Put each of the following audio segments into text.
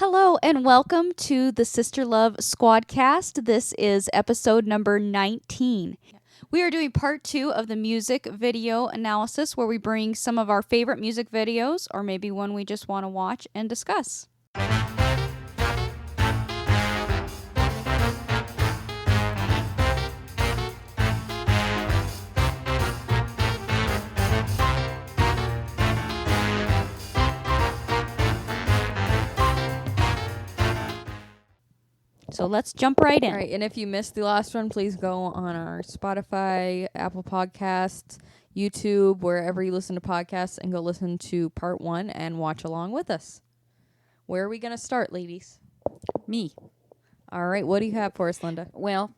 Hello and welcome to the Sister Love Squadcast. This is episode number 19. We are doing part 2 of the music video analysis where we bring some of our favorite music videos or maybe one we just want to watch and discuss. So let's jump right in. All right, and if you missed the last one, please go on our Spotify, Apple Podcasts, YouTube, wherever you listen to podcasts, and go listen to part 1 and watch along with us. Where are we going to start, ladies? Me. All right, what do you have for us, Linda? Well,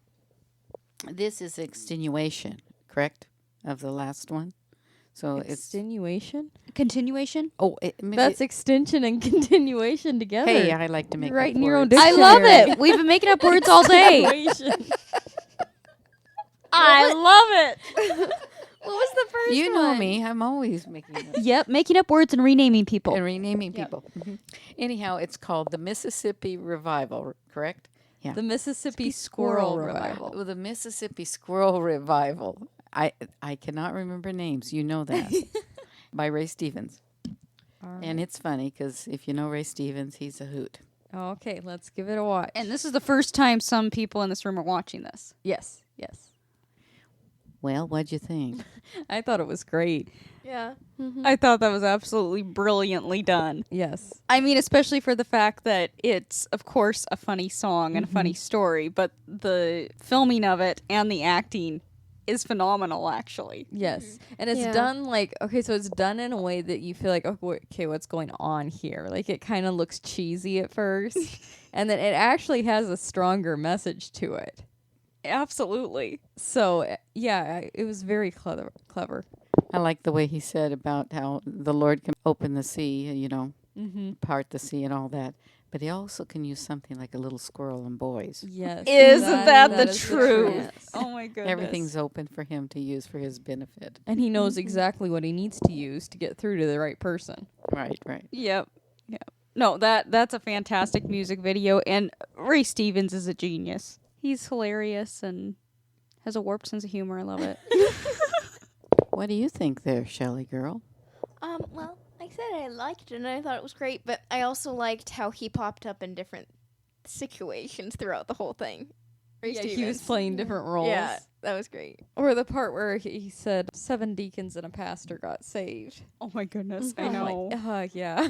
this is extenuation, correct, of the last one. So Extenuation? Continuation? That's extension and continuation together. Hey, I like to make You're up writing your own words. I love it. We've been making up words all day. Extenuation. I love it. What was the first You one? know me. I'm always making up Yep, making up words and renaming people. and renaming people. Anyhow, it's called the Mississippi Revival, correct? Yeah. The Mississippi Squirrel Revival. Well, the Mississippi Squirrel Revival. I cannot remember names. You know that. By Ray Stevens. And it's funny because if you know Ray Stevens, he's a hoot. Okay, let's give it a watch. And this is the first time some people in this room are watching this. Yes. Well, what'd you think? I thought it was great. Yeah. I thought that was absolutely brilliantly done. Yes. I mean, especially for the fact that it's, of course, a funny song and a funny story, but the filming of it and the acting is phenomenal, actually. Yes. And it's Yeah. done so it's done in a way that you feel like, okay, what's going on here? Like, it kind of looks cheesy at first, and then it actually has a stronger message to it. Absolutely. So, it was very clever. I like the way he said about how the Lord can open the sea, part the sea and all that. But he also can use something like a little squirrel and boys. Yes. Isn't that the is truth? Yes. Oh my goodness. Everything's open for him to use for his benefit. And he knows exactly what he needs to use to get through to the right person. Right. Yep. No, that's a fantastic music video, and Ray Stevens is a genius. He's hilarious and has a warped sense of humor. I love it. What do you think there, Shelley girl? Well, like I said, I liked it and I thought it was great, but I also liked how he popped up in different situations throughout the whole thing. Ray He Stevens. was playing different roles. Yeah, that was great. Or the part where he said 7 deacons and a pastor got saved. Oh my goodness, I I'm know. like, yeah.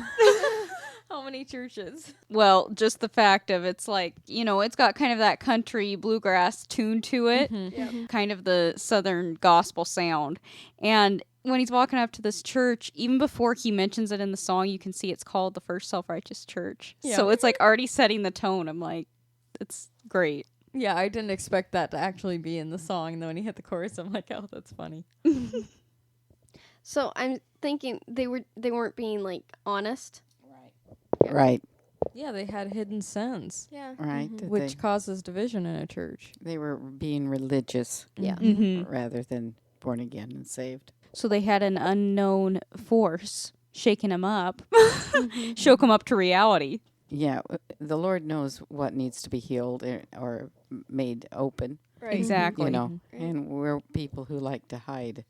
How many churches? Well, just the fact of it's like, it's got kind of that country bluegrass tune to it, kind of the southern gospel sound. And when he's walking up to this church, even before he mentions it in the song, you can see it's called the First Self-Righteous Church. Yeah. So it's like already setting the tone. I'm like, it's great. Yeah, I didn't expect that to actually be in the song. And then when he hit the chorus, I'm like, oh, that's funny. So I'm thinking they weren't being like honest. Right. Yeah, they had hidden sins, Yeah. Right. which causes division in a church. They were being religious Yeah. Mm-hmm. rather than born again and saved. So they had an unknown force shaking him up, shook him up to reality. Yeah, the Lord knows what needs to be healed or made open. Right. Exactly. You know, and we're people who like to hide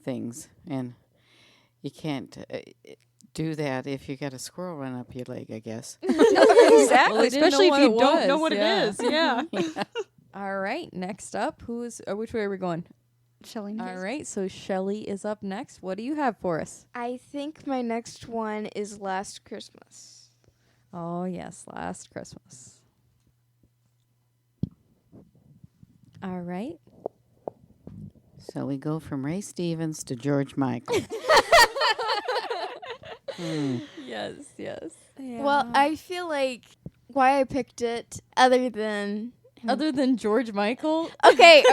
things, and you can't do that if you got a squirrel run up your leg, I guess. Exactly. Well, they didn't Especially know if you what it don't know was, what yeah. it is. Yeah. All right, next up, which way are we going? Shelley. All right, so Shelley is up next. What do you have for us? I think my next one is Last Christmas. Oh, yes, Last Christmas. All right. So we go from Ray Stevens to George Michael. Yes. Yeah. Well, I feel like why I picked it, other than Other than George Michael? okay.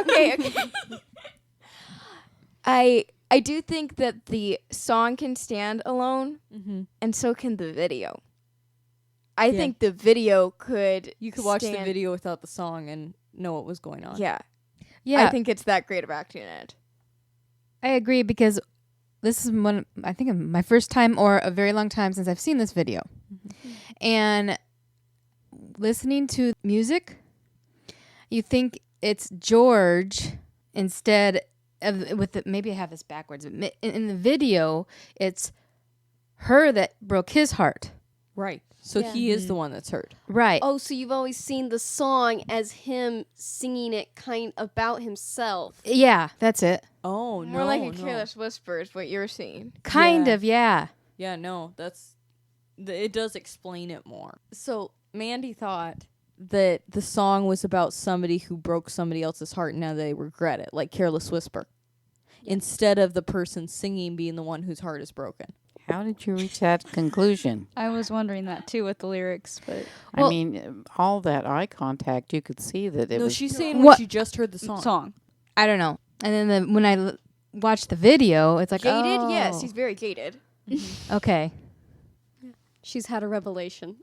I do think that the song can stand alone, and so can the video. I Yeah. think the video could. You could watch the stand- video without the song and know what was going on. Yeah, Yeah, I think it's that great of acting in it. I agree because this is my first time or a very long time since I've seen this video. And listening to music, you think it's George instead of maybe I have this backwards. In the video, it's her that broke his heart. Right. So Yeah. he is the one that's hurt. Right. Oh, so you've always seen the song as him singing it kind about himself. Yeah, that's it. Oh, More like a Careless Whisper is what you're seeing. Kind Yeah. of, yeah. Yeah, no, it does explain it more. So Mandy thought that the song was about somebody who broke somebody else's heart and now they regret it, like Careless Whisper, instead of the person singing being the one whose heart is broken. How did you reach that conclusion? I was wondering that too with the lyrics, but I mean, all that eye contact, you could see that it No, was. she's saying when What- she just heard the song. song. I don't know. And then when I watched the video, it's like, Gated? oh. Yes, he's very gated. Okay. She's had a revelation.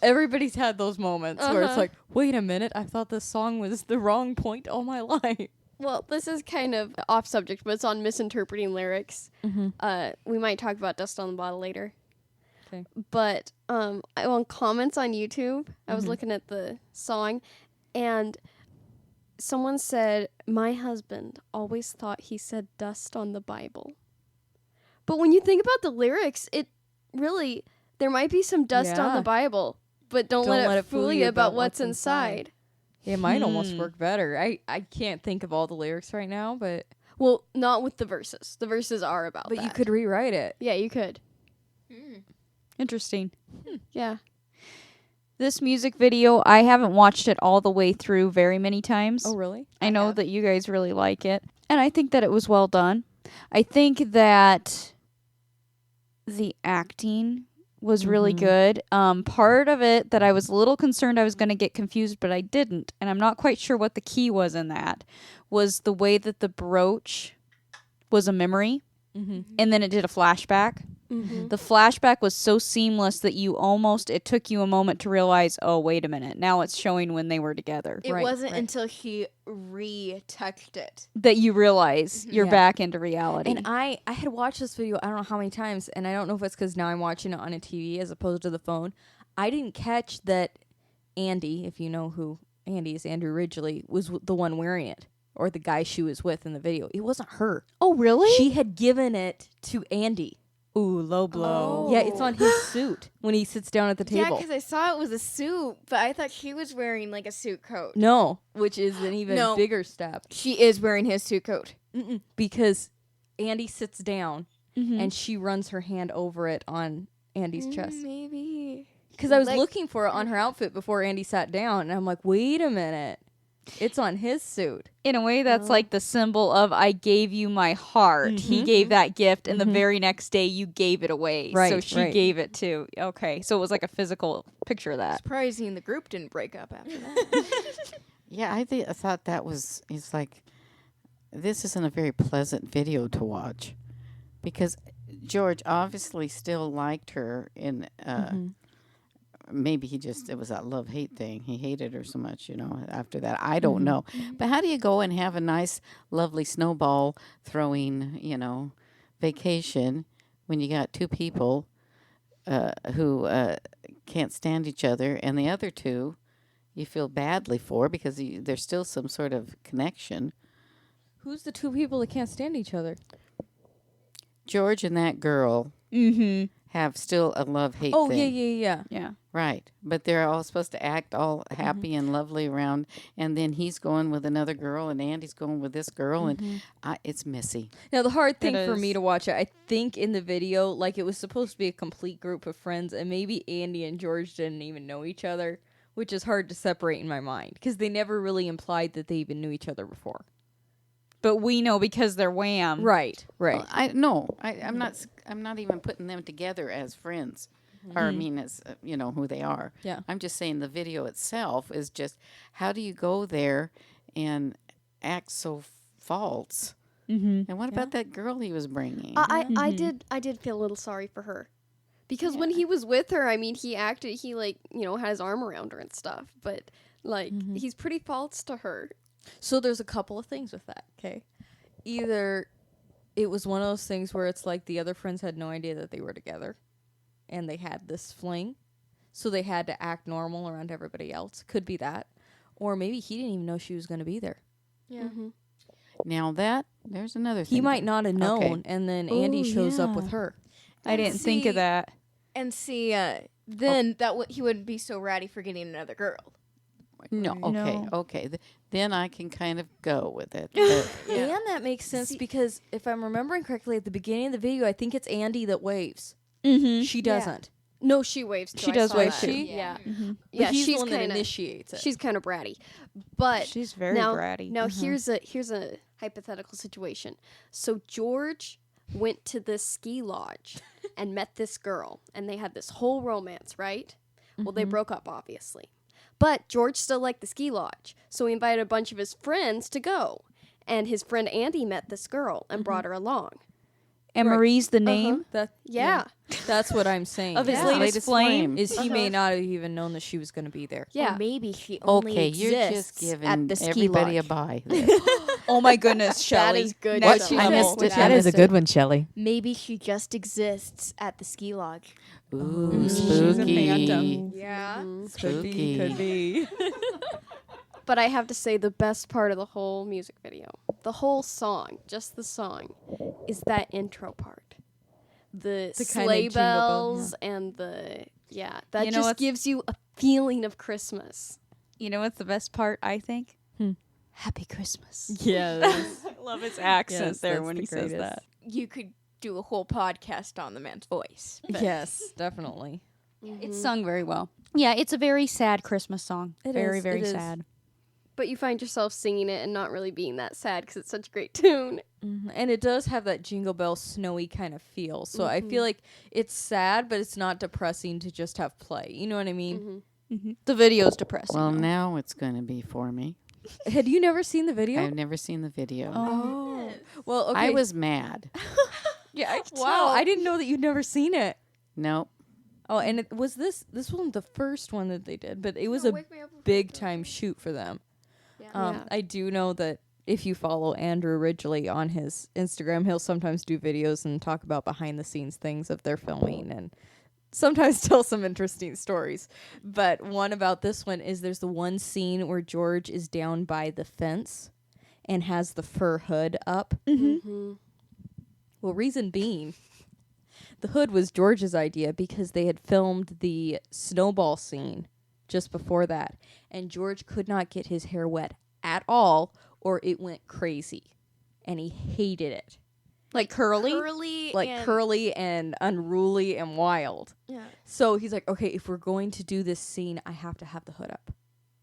Everybody's had those moments where it's Uh-huh. like, wait a minute, I thought this song was the wrong point all my life. Well, this is kind of off subject, but it's on misinterpreting lyrics. We might talk about Dust on the Bottle later. 'Kay. But on comments on YouTube, I was looking at the song, and someone said, "My husband always thought he said dust on the Bible." But when you think about the lyrics, it really, there might be some dust on Yeah. the Bible, but don't let it fool you about what's inside. It might almost work better. I can't think of all the lyrics right now, but Well, not with the verses. The verses are about that. you could rewrite it. Yeah, you could. Interesting. Yeah. This music video, I haven't watched it all the way through very many times. Oh, really? I know that you guys really like it. And I think that it was well done. I think that the acting was really good. Part of it that I was a little concerned I was going to get confused, but I didn't. And I'm not quite sure what the key was in that. Was the way that the brooch was a memory. And then it did a flashback. The flashback was so seamless that it took you a moment to realize, oh, wait a minute. Now it's showing when they were together. It Right, wasn't right. until he retexted it. That you realize you're Yeah. back into reality. And I had watched this video I don't know how many times, and I don't know if it's because now I'm watching it on a TV as opposed to the phone. I didn't catch that Andy, if you know who Andy is, Andrew Ridgely, was the one wearing it, or the guy she was with in the video. It wasn't her. Oh, really? She had given it to Andy. Ooh, low blow. Yeah, it's on his suit when he sits down at the Yeah, table. because I saw it was a suit, but I thought she was wearing like a suit coat. No, which is an even No. bigger step. She is wearing his suit coat. Because Andy sits down and she runs her hand over it on Andy's chest. Maybe. Because I was Like- looking for it on her outfit before Andy sat down, and I'm like, wait a minute. It's on his suit. In a way, that's like the symbol of I gave you my heart. He gave that gift, and the very next day you gave it away. So Right, she right. gave it too. Okay, so it was like a physical picture of that. Surprising the group didn't break up after that. Yeah, I thought that was. It's like, this isn't a very pleasant video to watch, because George obviously still liked her in. Maybe it was that love-hate thing. He hated her so much, after that. I don't know. But how do you go and have a nice, lovely snowball throwing, vacation when you got two people who can't stand each other, and the other two you feel badly for because there's still some sort of connection. Who's the two people that can't stand each other? George and that girl have still a love-hate Oh, thing. yeah. Yeah. Right. But they're all supposed to act all happy and lovely around, and then he's going with another girl, and Andy's going with this girl, and it's messy. Now, the hard thing It for me is. to watch it, I think in the video, like, it was supposed to be a complete group of friends, and maybe Andy and George didn't even know each other, which is hard to separate in my mind, because they never really implied that they even knew each other before. But we know because they're Wham. Right. Well, I'm not even putting them together as friends, or I mean as who they are. Yeah. I'm just saying the video itself is just, how do you go there and act so false? And what about that girl he was bringing? I did feel a little sorry for her. Because when he was with her, I mean, he had his arm around her and stuff, but he's pretty false to her. So there's a couple of things with that, okay? Either it was one of those things where it's like the other friends had no idea that they were together, and they had this fling. So they had to act normal around everybody else. Could be that. Or maybe he didn't even know she was going to be there. Yeah. Now there's another thing. He might not have known, Okay. and then Andy Ooh, shows up with yeah. her. I didn't think of that. And see, then he wouldn't be so ratty for getting another girl. No, okay, No. okay. Then I can kind of go with it. And that makes sense because if I'm remembering correctly, at the beginning of the video, I think it's Andy that waves. Mm-hmm. She doesn't. No, she waves too. She I does saw wave that. too. Yeah. But Yeah, he's she's the one that kinda- initiates it. She's kind of bratty. But She's very now, bratty. Now here's a hypothetical situation. So George went to this ski lodge and met this girl, and they had this whole romance, right? Well, they broke up, obviously. But George still liked the ski lodge, so he invited a bunch of his friends to go. And his friend Andy met this girl and brought her along. And Marie's the name. That, Yeah. that's what I'm saying. Of his Yeah. latest flame? Is he may not have even known that she was going to be there. Yeah. Or maybe she only Okay, you're just exists giving at the ski everybody a lodge. buy. There. Oh my goodness, Shelley. That is good. Next Shelley. I level. missed it. That is a good one, Shelley. Maybe she just exists at the ski lodge. Ooh, She's a spooky. phantom. Yeah. Could be. Spooky. Could be. But I have to say the best part of the whole music video, the whole song, just the song, is that intro part. The kinda sleigh jingle bell, bells and that You know just what's- gives you a feeling of Christmas. You know what's the best part, I think? Happy Christmas. Yes. I love his accent Yes, there that's when the he says greatest. that. You could do a whole podcast on the man's voice. but- Yes, definitely. It's sung very well. Yeah, it's a very sad Christmas song. It Very, is, very it is. sad. But you find yourself singing it and not really being that sad because it's such a great tune. And it does have that Jingle Bell snowy kind of feel. So I feel like it's sad, but it's not depressing to just have play. You know what I mean? The video's depressing. Well, though. now it's going to be for me. Had you never seen the video? I've never seen the video. Oh. Well, okay. I was mad. Yeah, I can Wow. tell. I didn't know that you'd never seen it. Nope. Oh, and it was this wasn't the first one that they did, but it was a big time shoot for them. Yeah. I do know that if you follow Andrew Ridgely on his Instagram, he'll sometimes do videos and talk about behind the scenes things of their filming and sometimes tell some interesting stories. But one about this one is there's the one scene where George is down by the fence and has the fur hood up. Well, reason being, the hood was George's idea because they had filmed the snowball scene just before that. And George could not get his hair wet at all or it went crazy. And he hated it. like curly. Curly and unruly and wild. Yeah. So he's like, okay, if we're going to do this scene, I have to have the hood up.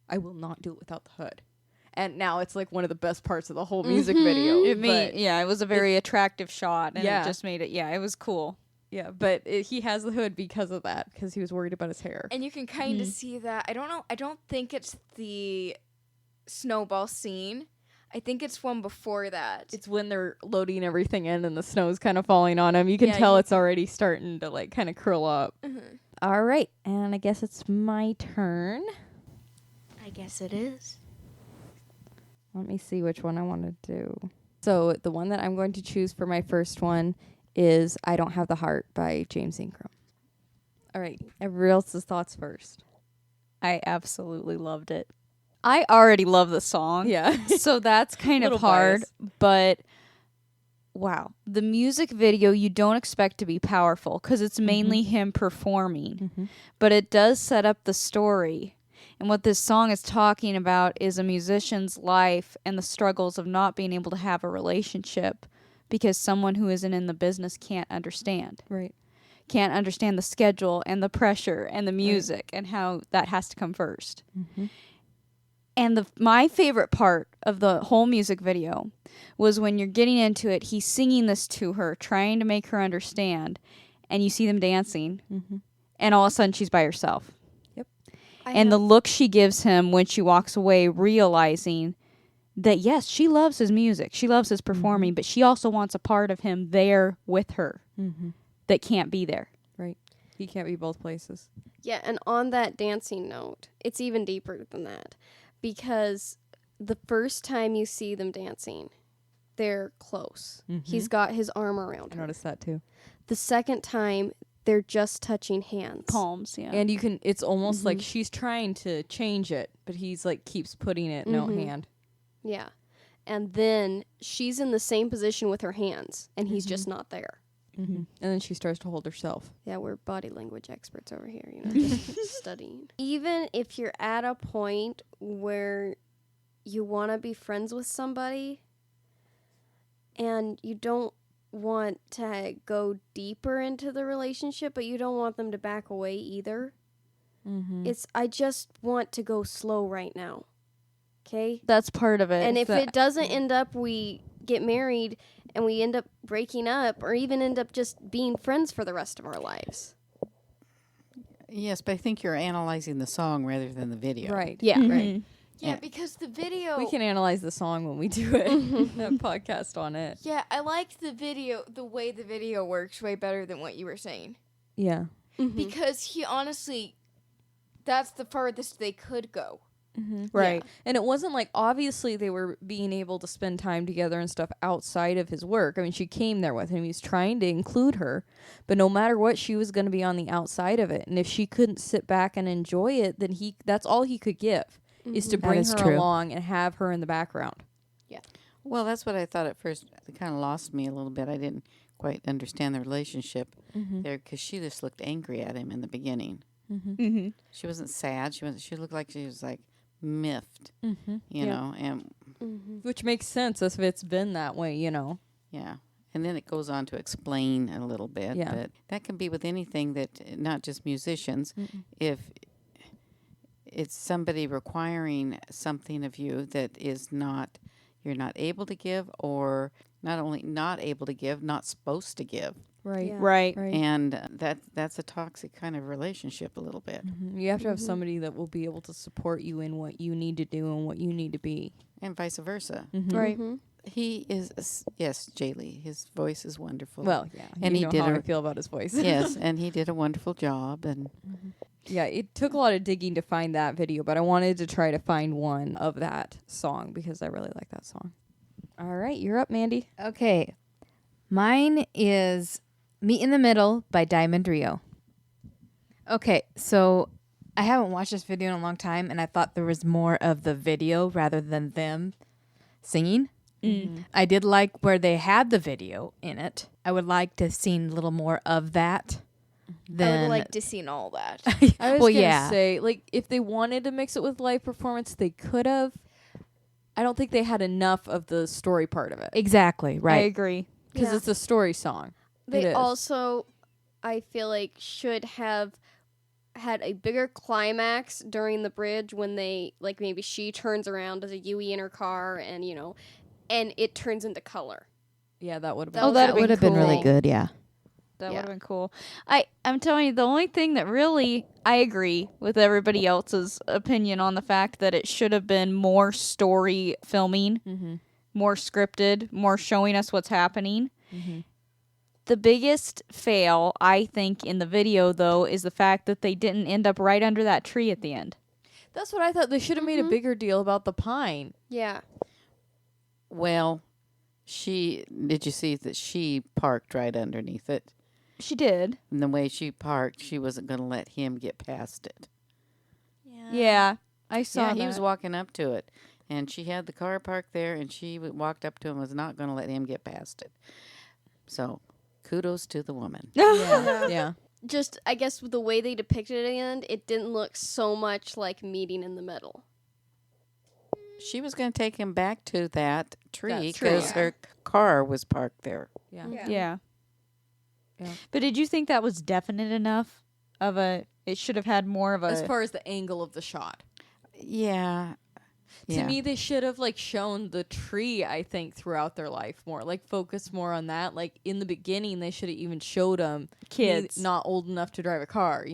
I will not do it without the hood. And now it's like one of the best parts of the whole music video. It made, but- yeah, it was a very attractive shot, and Yeah. it just made it. Yeah, it was cool. Yeah, but he has the hood because of that, because he was worried about his hair. And you can kind of see that. I don't know. I don't think it's the snowball scene. I think it's one before that. It's when they're loading everything in and the snow's kind of falling on him. You can tell it's already starting to like kind of curl up. All right, and I guess it's my turn. I guess it is. Let me see which one I want to do. So the one that I'm going to choose for my first one is I Don't Have the Heart by James Ingram. All right, everybody else's thoughts first. I absolutely loved it. I already love the song. Yeah. So that's kind of Little hard, bias. but wow. The music video you don't expect to be powerful because it's mainly him performing, but it does set up the story. And what this song is talking about is a musician's life and the struggles of not being able to have a relationship because someone who isn't in the business can't understand. Right. Can't understand the schedule and the pressure and the music and how that has to come first. And my favorite part of the whole music video was when you're getting into it, he's singing this to her, trying to make her understand, and you see them dancing, and all of a sudden she's by herself. And the look she gives him when she walks away, realizing that, yes, she loves his music, she loves his performing, but she also wants a part of him there with her that can't be there. Right. He can't be both places. Yeah, and on that dancing note, it's even deeper than that. Because the first time you see them dancing, they're close. He's got his arm around I her. noticed that too. The second time, they're just touching hands. Palms, yeah. And you can, it's almost like she's trying to change it, but he's like keeps putting it no hand. Yeah. And then she's in the same position with her hands, and he's just not there. And then she starts to hold herself. Yeah, we're body language experts over here, just studying. Even if you're at a point where you want to be friends with somebody and you don't want to go deeper into the relationship, but you don't want them to back away either. I just want to go slow right now. Okay? That's part of it. And if it doesn't end up we get married and we end up breaking up or even end up just being friends for the rest of our lives. Yes, but I think you're analyzing the song rather than the video. Right. Yeah. Right. Yeah, because the video. We can analyze the song when we do it. A podcast on it. Yeah, I like the video, the way the video works way better than what you were saying. Yeah. Because he honestly, that's the farthest they could go. right. Yeah. And it wasn't like, obviously they were being able to spend time together and stuff outside of his work. I mean, she came there with him. He was trying to include her, but no matter what, she was going to be on the outside of it. And if she couldn't sit back and enjoy it, then that's all he could give is to bring her along and have her in the background. Yeah. Well, that's what I thought at first. It kind of lost me a little bit. I didn't quite understand the relationship there because she just looked angry at him in the beginning. She wasn't sad. She looked like she was like miffed, you know, and Which makes sense if it's been that way, you know. yeah. And then it goes on to explain a little bit. Yeah. But that can be with anything that, not just musicians. If it's somebody requiring something of you that is not, you're not able to give, or not only not able to give, not supposed to give. Right. Yeah. Right. Right. And that's a toxic kind of relationship a little bit. You have to have somebody that will be able to support you in what you need to do and what you need to be. And vice versa. Right. He is, yes, Jaylee, his voice is wonderful. Well, yeah. And you he know did how I a- feel about his voice. Yes, and he did a wonderful job. And Yeah, it took a lot of digging to find that video, but I wanted to try to find one of that song because I really like that song. All right, you're up, Mandy. Okay. Mine is Meet in the Middle by Diamond Rio. Okay, so I haven't watched this video in a long time, and I thought there was more of the video rather than them singing. I did like where they had the video in it. I would like to have seen a little more of that. I would like to see all that. I was Well, gonna yeah. say, like, if they wanted to mix it with live performance, they could have. I don't think they had enough of the story part of it Exactly, I right. agree. because Yeah. it's a story song. It They is. also, I feel like, should have had a bigger climax during the bridge when they, like, maybe she turns around as a Yui in her car and, and it turns into color. Yeah, that would have That been. was- That that'd would have been really cool. good, yeah. That Yeah. would have been cool. I'm telling you, the only thing that really I agree with everybody else's opinion on the fact that it should have been more story filming, more scripted, more showing us what's happening. The biggest fail, I think, in the video, though, is the fact that they didn't end up right under that tree at the end. That's what I thought. They should have made a bigger deal about the pine. Yeah. well, did you see that she parked right underneath it? She did. And the way she parked, she wasn't going to let him get past it. Yeah, I saw Yeah, that. he was walking up to it, and she had the car parked there, and she walked up to him, was not going to let him get past it. So, kudos to the woman. Yeah. Just, I guess, with the way they depicted it at the end, it didn't look so much like meeting in the middle. She was going to take him back to that tree That's true. because her car was parked there. Yeah. Yeah. Yeah. But did you think that was definite enough of a? It should have had more of a. As far as the angle of the shot. Yeah. To Yeah. me, they should have like shown the tree, I think, throughout their life more. Like focus more on that. Like in the beginning, they should have even showed them Kids. not old enough to drive a car,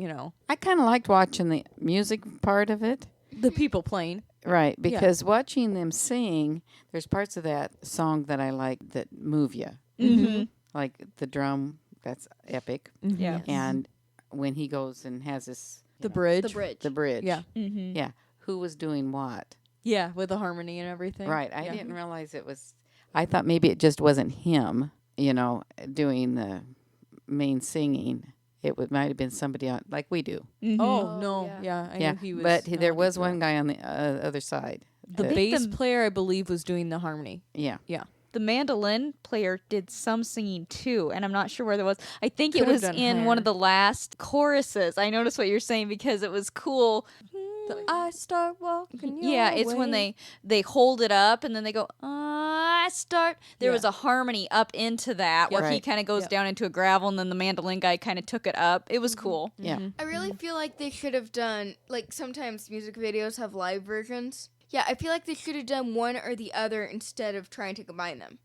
I kind of liked watching the music part of it. The people playing. Right, because watching them sing, there's parts of that song that I like that move you. Like the drum, that's epic. Yeah. And when he goes and has this The bridge. The bridge. the bridge. Yeah. Mm-hmm. Yeah. Who was doing what? Yeah, with the harmony and everything. Right. I Yeah. didn't realize it was. I thought maybe it just wasn't him, doing the main singing, might have been somebody on like we do. Mhm. Oh, no. yeah. Yeah, I Yeah, knew he was. but there melody was throughout. one guy on the other side. The Uh, bass the- player, I believe, was doing the harmony. yeah. The mandolin player did some singing too, and I'm not sure where that was. I think Could it have was done in one higher. of the last choruses. I noticed what you're saying because it was cool. I start walking. Yeah, it's when they hold it up and then they go, I start. There Yeah. was a harmony up into that where he Right. kind of goes Yep. down into a gravel and then the mandolin guy kind of took it up. It was cool. Yeah. I really feel like they should have done, like, sometimes music videos have live versions. Yeah, I feel like they should have done one or the other instead of trying to combine them.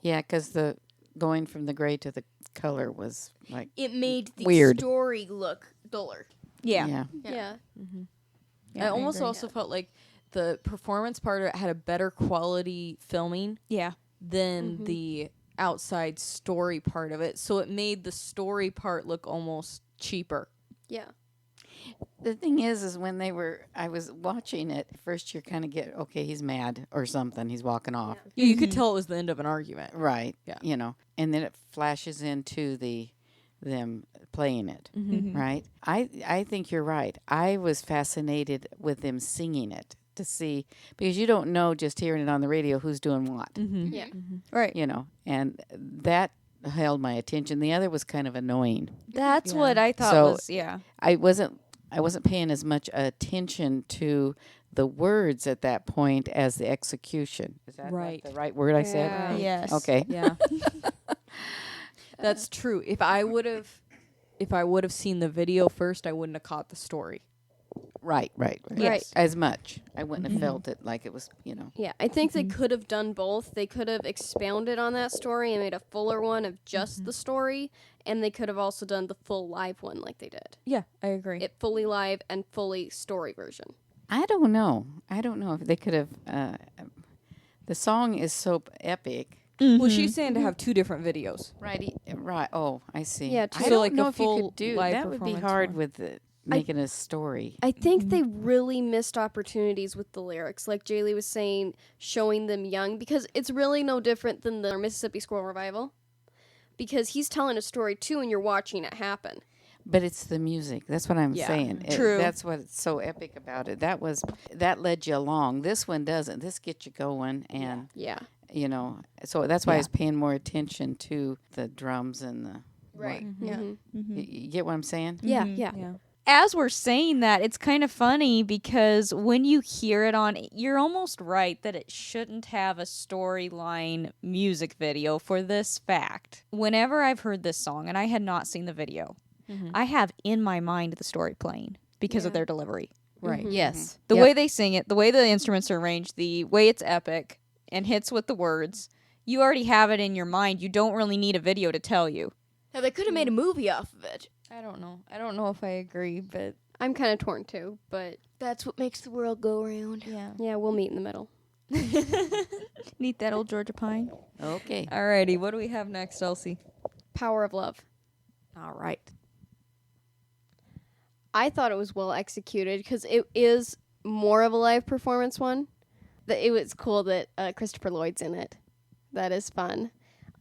Yeah, because the going from the gray to the color was like It made the Weird. story look duller. Yeah. yeah. Yeah. I almost also felt like the performance part of it had a better quality filming Yeah. than the outside story part of it. So it made the story part look almost cheaper. Yeah. The thing is when I was watching it, first you kind of get, okay, he's mad or something. He's walking off. You could tell it was the end of an argument. Right. Yeah. You know, and then it flashes into them playing it. Right. I think you're right. I was fascinated with them singing it to see, because you don't know just hearing it on the radio who's doing what, Yeah. Right. you know, and that held my attention. The other was kind of annoying. That's Yeah. what I thought So- was, yeah. I wasn't paying as much attention to the words at that point as the execution. Is that Right. the right word I said? Yeah. Yes. Okay. Yeah. That's true. If I would have seen the video first, I wouldn't have caught the story. Right. Yes. As much. I wouldn't have felt it like it was, you know. Yeah, I think they could have done both. They could have expounded on that story and made a fuller one of just the story, and they could have also done the full live one like they did. Yeah, I agree. It fully live and fully story version. I don't know if they could have. The song is so epic. Well, she's saying to have two different videos. Right. Right. Oh, I see. Yeah, I so don't like know a if you full could do live that. Would be performance hard one. with making a story. I think they really missed opportunities with the lyrics, like Jaylee was saying, showing them young, because it's really no different than the Mississippi Squirrel Revival. Because he's telling a story too, and you're watching it happen. But it's the music. That's what I'm Yeah. saying. True. That's what's so epic about it. That led you along. This one doesn't. This gets you going, and Yeah. you know. So that's why I Yeah. was paying more attention to the drums and the. Right. Yeah. You get what I'm saying? Yeah. Mhm. Yeah. Yeah. As we're saying that, it's kind of funny because when you hear it on, you're almost right that it shouldn't have a storyline music video for this fact. Whenever I've heard this song and I had not seen the video, I have in my mind the story playing because of Yeah. their delivery. Right. Yes. The Yep. way they sing it, the way the instruments are arranged, the way it's epic and hits with the words, you already have it in your mind. You don't really need a video to tell you. Now, they could have made a movie off of it. I don't know. I don't know if I agree, but I'm kind of torn too, but That's what makes the world go around. yeah. yeah, we'll meet in the middle. Need that old Georgia pine. Okay. Alrighty, what do we have next, Elsie? Power of Love. All right. I thought it was well executed because it is more of a live performance one. It was cool that Christopher Lloyd's in it. That is fun.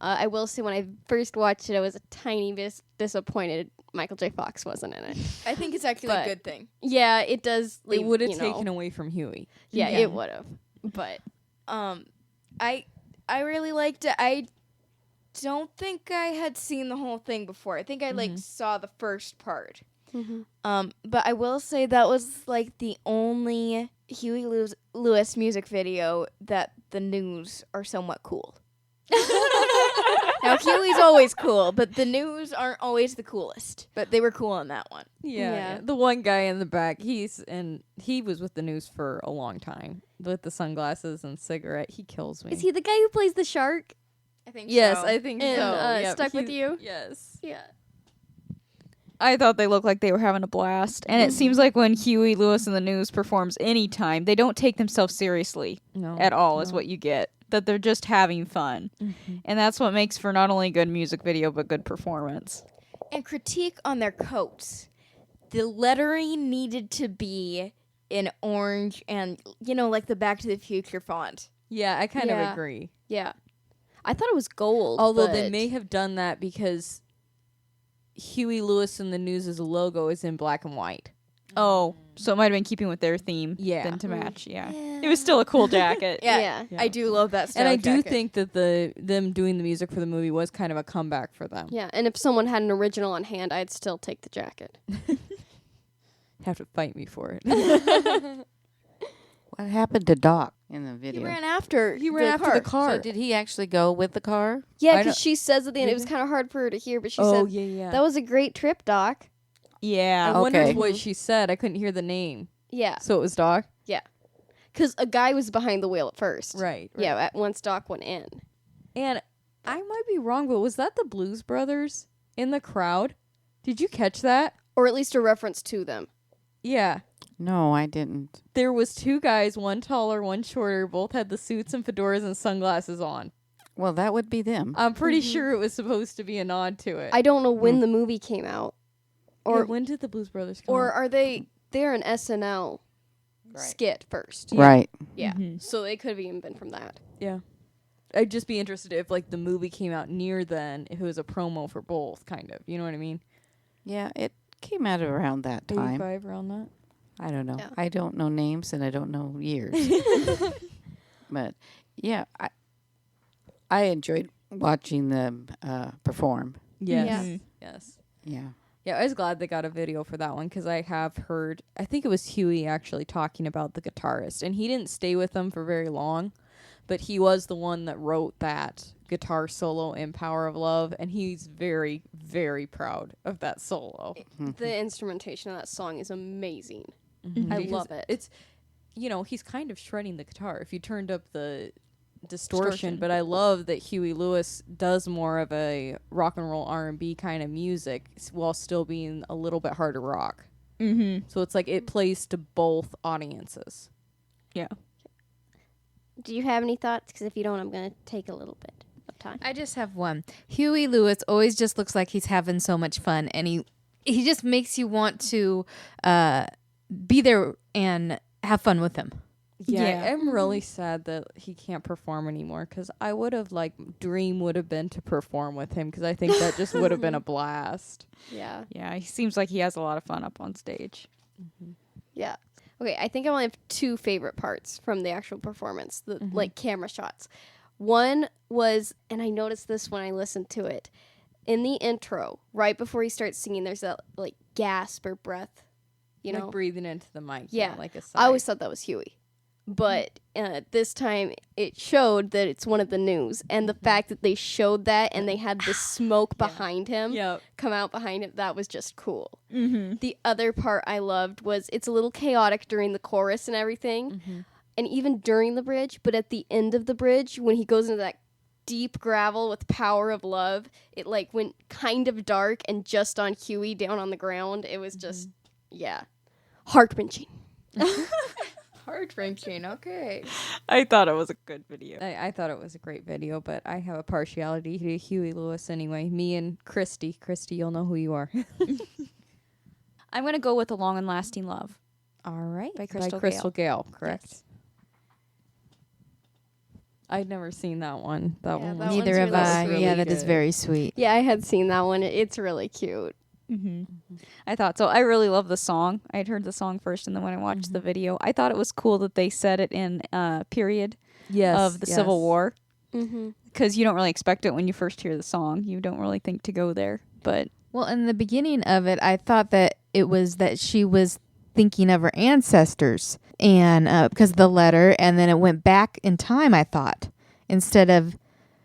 I will say when I first watched it, I was a tiny bit disappointed Michael J. Fox wasn't in it. I think it's actually But- a good thing. Yeah, it does. It leave, would have you know- taken away from Huey. Yeah, Yeah. it would have. But I really liked it. I don't think I had seen the whole thing before. I think I like saw the first part. But I will say that was like the only Huey Lewis music video that the news are somewhat cool. Now Huey's always cool, but the news aren't always the coolest. But they were cool on that one. Yeah. The one guy in the back, he was with the news for a long time with the sunglasses and cigarette. He kills me. Is he the guy who plays the shark I think Yes, so. I think in so. Yep, Stuck With You? Yes. Yeah. I thought they looked like they were having a blast. And it seems like when Huey Lewis in the News performs anytime, they don't take themselves seriously No. at all, is what you get. That they're just having fun. And that's what makes for not only good music video, but good performance. And critique on their coats. The lettering needed to be in orange and, like the Back to the Future font. Yeah, I kind Yeah. of agree. Yeah. I thought it was gold. Although they but- may have done that because Huey Lewis and the News' logo is in black and white. Oh, so it might have been keeping with their theme. Yeah. Then to match. Yeah. It was still a cool jacket. Yeah. Yeah. I do love that style And I do jacket. think that them doing the music for the movie was kind of a comeback for them. Yeah, and if someone had an original on hand, I'd still take the jacket. Have to fight me for it. What happened to Doc in the video? He ran after the car. So did he actually go with the car? Yeah, I because don't- she says at the end, it was Did kind of hard for her to hear, but she Oh, said, yeah. that was a great trip, Doc. Yeah. I wondered Okay. what she said. I couldn't hear the name. Yeah, So it was Doc? because a guy was behind the wheel at first. Right. Yeah, once Doc went in. And I might be wrong, but was that the Blues Brothers in the crowd? Did you catch that? Or at least a reference to them. Yeah. No, I didn't. There was two guys, one taller, one shorter. Both had the suits and fedoras and sunglasses on. Well, that would be them. I'm pretty sure it was supposed to be a nod to it. I don't know when the movie came out. Or Or when did the Blues Brothers come or out? are they're an SNL skit first. Right. Yeah. Mhm. So it could have even been from that. Yeah. I'd just be interested if like the movie came out near then, if it was a promo for both, kind of. You know what I mean? Yeah, it came out around that time. 85 around that. I don't know. Yeah. I don't know names and I don't know years. But yeah, I enjoyed watching them perform. Yes. Yeah. Mhm. Yes. Yeah. Yeah, I was glad they got a video for that one because I have heard, I think it was Huey actually talking about the guitarist, and he didn't stay with them for very long, but he was the one that wrote that guitar solo in Power of Love, and he's very, very proud of that solo. The instrumentation of that song is amazing. Mhm. I Because love it. It's, he's kind of shredding the guitar if you turned up the distortion, but I love that Huey Lewis does more of a rock and roll R&B kind of music while still being a little bit harder rock. Mm-hmm. So it's like it plays to both audiences. Yeah. Do you have any thoughts? Because if you don't, I'm going to take a little bit of time. I just have one. Huey Lewis always just looks like he's having so much fun, and he just makes you want to be there and have fun with him. Yeah. I'm really sad that he can't perform anymore because I would have dream would have been to perform with him because I think that just would have been a blast. Yeah. Yeah. He seems like he has a lot of fun up on stage. Yeah. Okay, I think I only have two favorite parts from the actual performance, the like camera shots. One was, and I noticed this when I listened to it, in the intro, right before he starts singing, there's that like gasp or breath, you know? Breathing into the mic. Yeah. Like a sigh. I always thought that was Huey. But this time it showed that it's one of the news. And the fact that they showed that and they had the smoke behind him Yep. come out behind him, that was just cool. Mm-hmm. The other part I loved was it's a little chaotic during the chorus and everything. And even during the bridge. But at the end of the bridge, when he goes into that deep gravel with Power of Love, it like went kind of dark and just on Huey down on the ground. It was just, yeah, heart-wrenching. Heart-wrenching. Okay. I thought it was a good video. I thought it was a great video, but I have a partiality to Huey Lewis anyway. Me and Christy. Christy, you'll know who you are. I'm going to go with A Long and Lasting Love. All right. By Crystal Gale, correct. Yes. I'd never seen that one. That Yeah, one that was Neither one's have really I. sweet. Yeah, that is good. very sweet. Yeah, I had seen that one. It's really cute. Mm-hmm. I thought so. I really love the song. I had heard the song first, and then when I watched the video, I thought it was cool that they said it in period yes, of the Civil War, Mm-hmm. because you don't really expect it when you first hear the song. You don't really think to go there, but Well, in the beginning of it, I thought that it was that she was thinking of her ancestors, and because of the letter, and then it went back in time. I thought instead of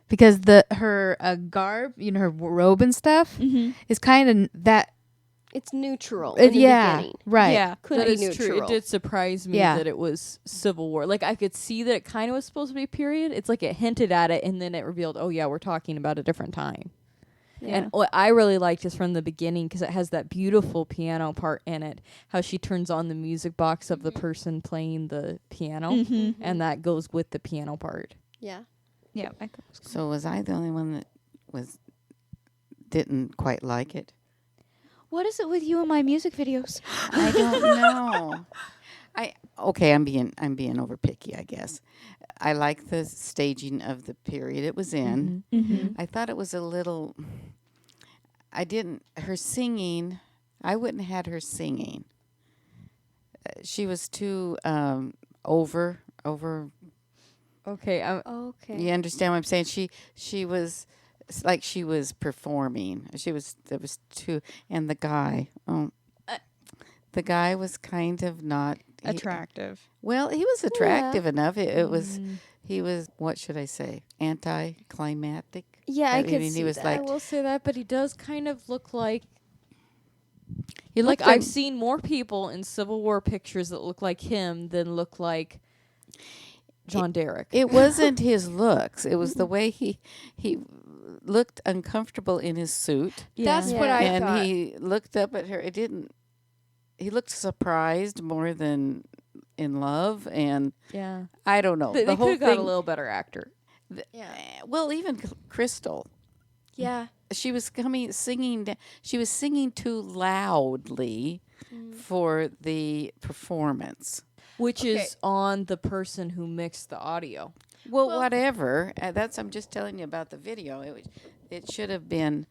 because her garb, her robe and stuff, is kind of that. It's neutral. In the Yeah, beginning. right. yeah, Could That be is true. neutral. It did surprise me Yeah. that it was Civil War. Like I could see that it kind of was supposed to be period. It's like it hinted at it, and then it revealed, oh yeah, we're talking about a different time. Yeah. And what I really liked is from the beginning because it has that beautiful piano part in it. How she turns on the music box of the person playing the piano, Mm-hmm. and that goes with the piano part. Yeah. yeah. I thought it was cool. So was I the only one that didn't quite like it? What is it with you and my music videos? I don't know. I'm being over picky, I guess. I like the staging of the period it was in. Mm-hmm. I thought it was a little I didn't. Her singing, I wouldn't have had her singing. She was too over. Okay, Okay. You understand what I'm saying? She was it's like she was performing. There was too, and the guy. The guy was kind of not Attractive. Well, he was attractive enough. It was. He was. What should I say? Anticlimactic. Yeah, I could mean, see he was that. I like. will say that, but he does kind of look like. He Like looked like I've seen more people in Civil War pictures that look like him than look like John Derek. It wasn't his looks. It was the way he looked uncomfortable in his suit, That's what Yeah. I and thought. he looked up at her. It didn't. He looked surprised more than in love, and Yeah, I don't know. they the could whole have got thing. a little better actor. Yeah. Well, even Crystal, Yeah. she was singing. She was singing too loudly for the performance. Which Okay. is on the person who mixed the audio. Well, Well- whatever. I'm just telling you about the video. It should have been.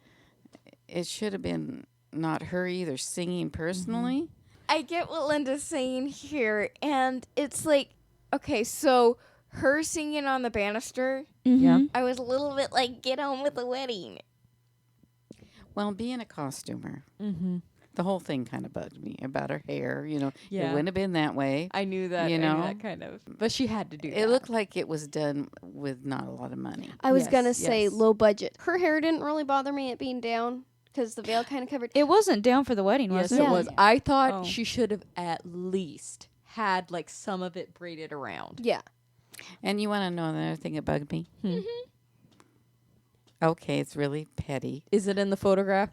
It should have been not her either singing personally. I get what Linda's saying here, and it's like, okay, so her singing on the banister, Yeah. I was a little bit like, get on with the wedding. Well, being a costumer, Mm-hmm. the whole thing kind of bugged me about her hair. It Yeah. wouldn't have been that way. I knew that. You I knew know? that kind of. But she had to do that. It looked like it was done with not a lot of money. I was Yes, gonna say yes. low budget. Her hair didn't really bother me it being down because the veil kind of covered. It wasn't down for the wedding, was Yes, it? it was. I thought Oh. she should have at least had like some of it braided around. Yeah. And you want to know another thing that bugged me? Okay, it's really petty. Is it in the photograph?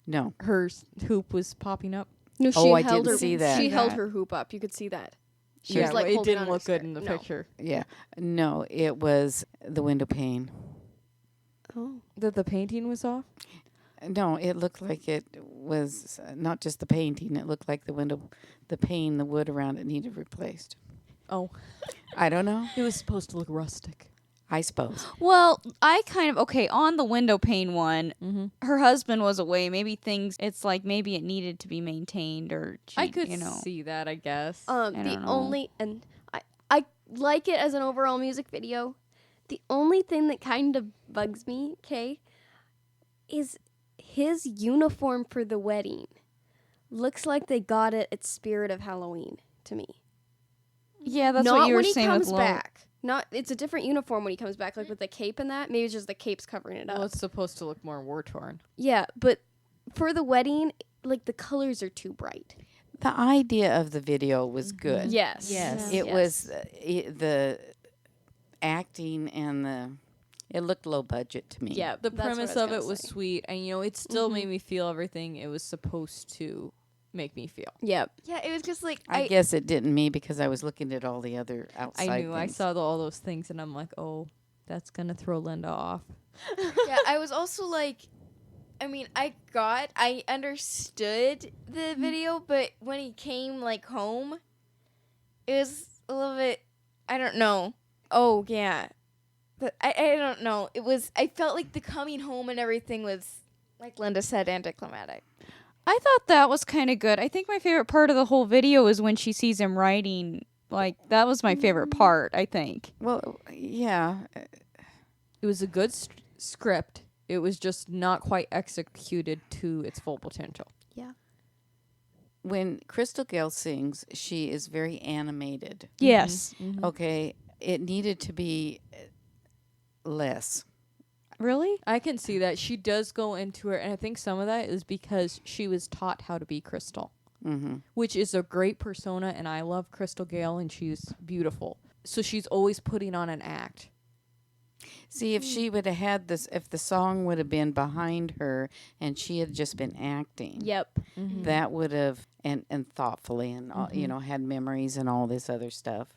No. Her hoop was popping up. No, she Oh, I held didn't her. see that. She held That. her hoop up. You could see that. She Yeah, was like it holding didn't on her look good skirt. in the No. picture. Yeah. No, it was the window pane. Oh. That the painting was off. No, it looked like it was not just the painting. It looked like the pane, the wood around it needed replaced. Oh, I don't know. it was supposed to look rustic. I suppose. Well, I kind of on the window pane one. Mm-hmm. Her husband was away. Maybe it's like maybe it needed to be maintained, or I could you know. see that, I guess. The don't know. only and I like it as an overall music video. The only thing that kind of bugs me, Kay, is his uniform for the wedding. Looks like they got it at Spirit of Halloween to me. Yeah, that's Not what you were when he saying comes with Lo. back. Not it's a different uniform when he comes back, like with the cape and that. Maybe it's just the cape's covering it up. Well, it's supposed to look more war torn. Yeah, but for the wedding, like the colors are too bright. The idea of the video was good. Yes. Yes. It was the acting and it looked low budget to me. Yeah, The that's what I premise was of gonna it was say. sweet, and it still made me feel everything it was supposed to make me feel. Yep. Yeah, it was just like, I guess it didn't me because I was looking at all the other outside I knew I things. saw all those things, and I'm like, oh, that's gonna throw Linda off. yeah, I was also like, I mean, I understood the video, but when he came like home, it was a little bit, I don't know. Oh yeah, but I don't know. I felt like the coming home and everything was, like Linda said, anticlimactic. I thought that was kind of good. I think my favorite part of the whole video is when she sees him writing. Like that was my favorite part. I think. Well, yeah. It was a good script. It was just not quite executed to its full potential. When Crystal Gale sings, she is very animated. Yes. Okay, it needed to be less. Really? I can see that. She does go into it, and I think some of that is because she was taught how to be Crystal, which is a great persona, and I love Crystal Gale, and she's beautiful. So she's always putting on an act. See, if she would have had this, if the song would have been behind her and she had just been acting, Yep. that would have, and thoughtfully, and all, had memories and all this other stuff,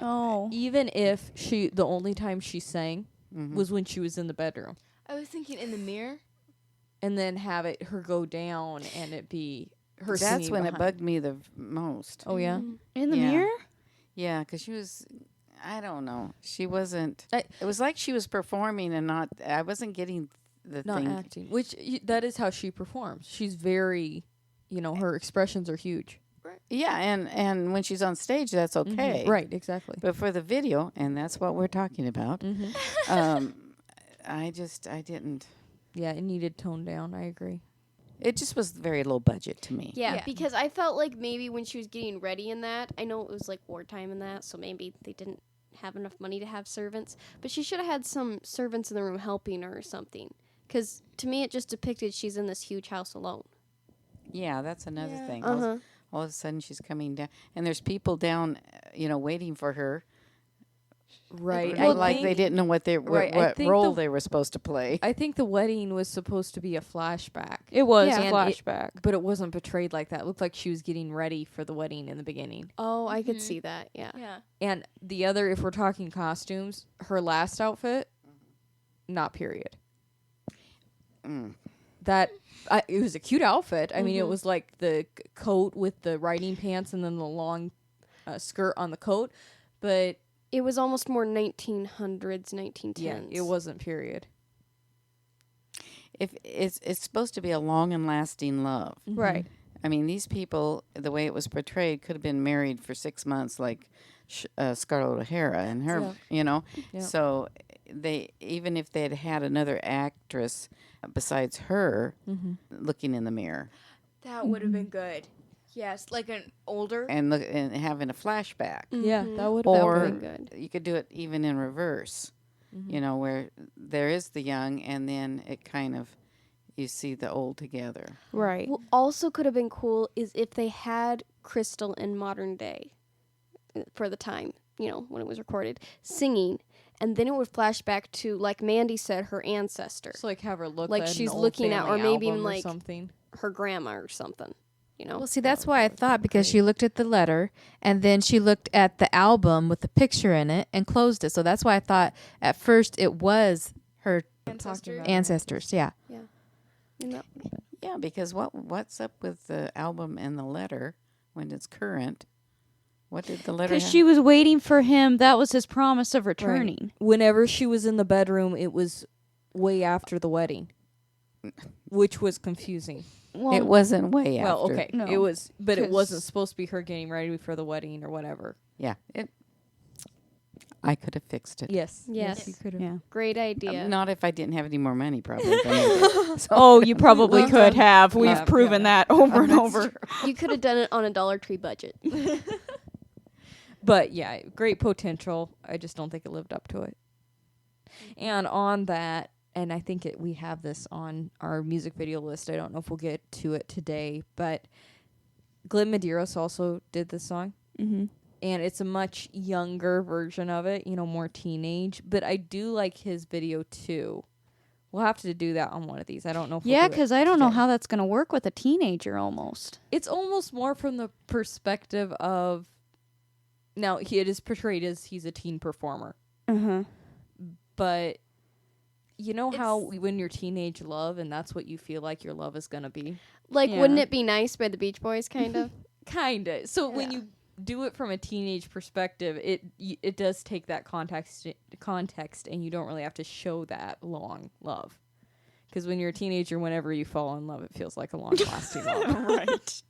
Oh. Even if the only time she sang was when she was in the bedroom, I was thinking in the mirror. and then have her go down and it be her That's singing when it behind. bugged me the most. Oh yeah. In the Yeah. mirror? Yeah, because she was, I don't know, she wasn't. I- It was like she was performing and not. I wasn't getting the Not thing. acting, which that is how she performs. She's very, her expressions are huge. Yeah, and when she's on stage, that's okay. Right, exactly. But for the video, and that's what we're talking about, I didn't. Yeah, it needed toned down. I agree. It just was very low budget to me. Yeah, because I felt like maybe when she was getting ready in that, I know it was like wartime in that, so maybe they didn't have enough money to have servants, but she should have had some servants in the room helping her or something. Because to me, it just depicted she's in this huge house alone. Yeah, that's another thing. Uh-huh. All of a sudden, she's coming down, and there's people down, waiting for her. Right. They didn't know what Right, I what think role they were supposed to play. I think the wedding was supposed to be a flashback. It was Yeah. a And flashback. But it wasn't portrayed like that. It looked like she was getting ready for the wedding in the beginning. Oh, I could see that, yeah. Yeah. And the other, if we're talking costumes, her last outfit, not period. It was a cute outfit. I mean, it was like the coat with the riding pants and then the long skirt on the coat. But It was almost more 1900s, 1910s. yeah, it wasn't period. If it's supposed to be a long and lasting love. Right. I mean, these people, the way it was portrayed, could have been married for 6 months, like Scarlett O'Hara and her. Yeah. So they, even if they had had another actress besides her, looking in the mirror That would have been good. Yes, like an older. and having a flashback, Yeah, that would or have been good. you could do it even in reverse. Where there is the young, and then it kind of you see the old together. Right. What also could have been cool is if they had Crystal in modern day for the time, when it was recorded, singing, and then it would flash back to, like Mandy said, her ancestor, Just like have her look Like at an she's old looking at- or family maybe album even, like, something. her grandma or something, Well, see, that's why I thought, because she looked at the letter and then she looked at the album with the picture in it and closed it. So that's why I thought at first it was her ancestors. Yeah. Yeah, because what's up with the album and the letter when it's current? What did the letter? Because she was waiting for him. That was his promise of returning. Whenever she was in the bedroom, it was way after the wedding, which was confusing. Well, It wasn't way after. Well, okay, No. it was, but it 'Cause- wasn't supposed to be her getting ready for the wedding or whatever. Yeah, I could have fixed it. Yes, Yes. you could have. Yeah. Great idea. Not if I didn't have any more money, probably. but anyway. Oh, you probably Well could done. have. We've Yeah, proven that over and That's over. true. You could have done it on a Dollar Tree budget. But yeah, great potential. I just don't think it lived up to it. And on that, and I think we have this on our music video list. I don't know if we'll get to it today, but Glenn Medeiros also did this song. Mm-hmm. And it's a much younger version of it, more teenage. But I do like his video too. We'll have to do that on one of these. I don't know if we'll Yeah, do it because I don't know today. how that's going to work with a teenager almost. It's almost more from the perspective of, now it is portrayed as he's a teen performer. Uh-huh. But you know how when you're teenage love and that's what you feel like your love is going to be? Like, Yeah. Wouldn't It Be Nice by the Beach Boys, kind of? Kinda. So when you do it from a teenage perspective, it does take that context, and you don't really have to show that long love. Because when you're a teenager, whenever you fall in love, it feels like a long-lasting love. Right.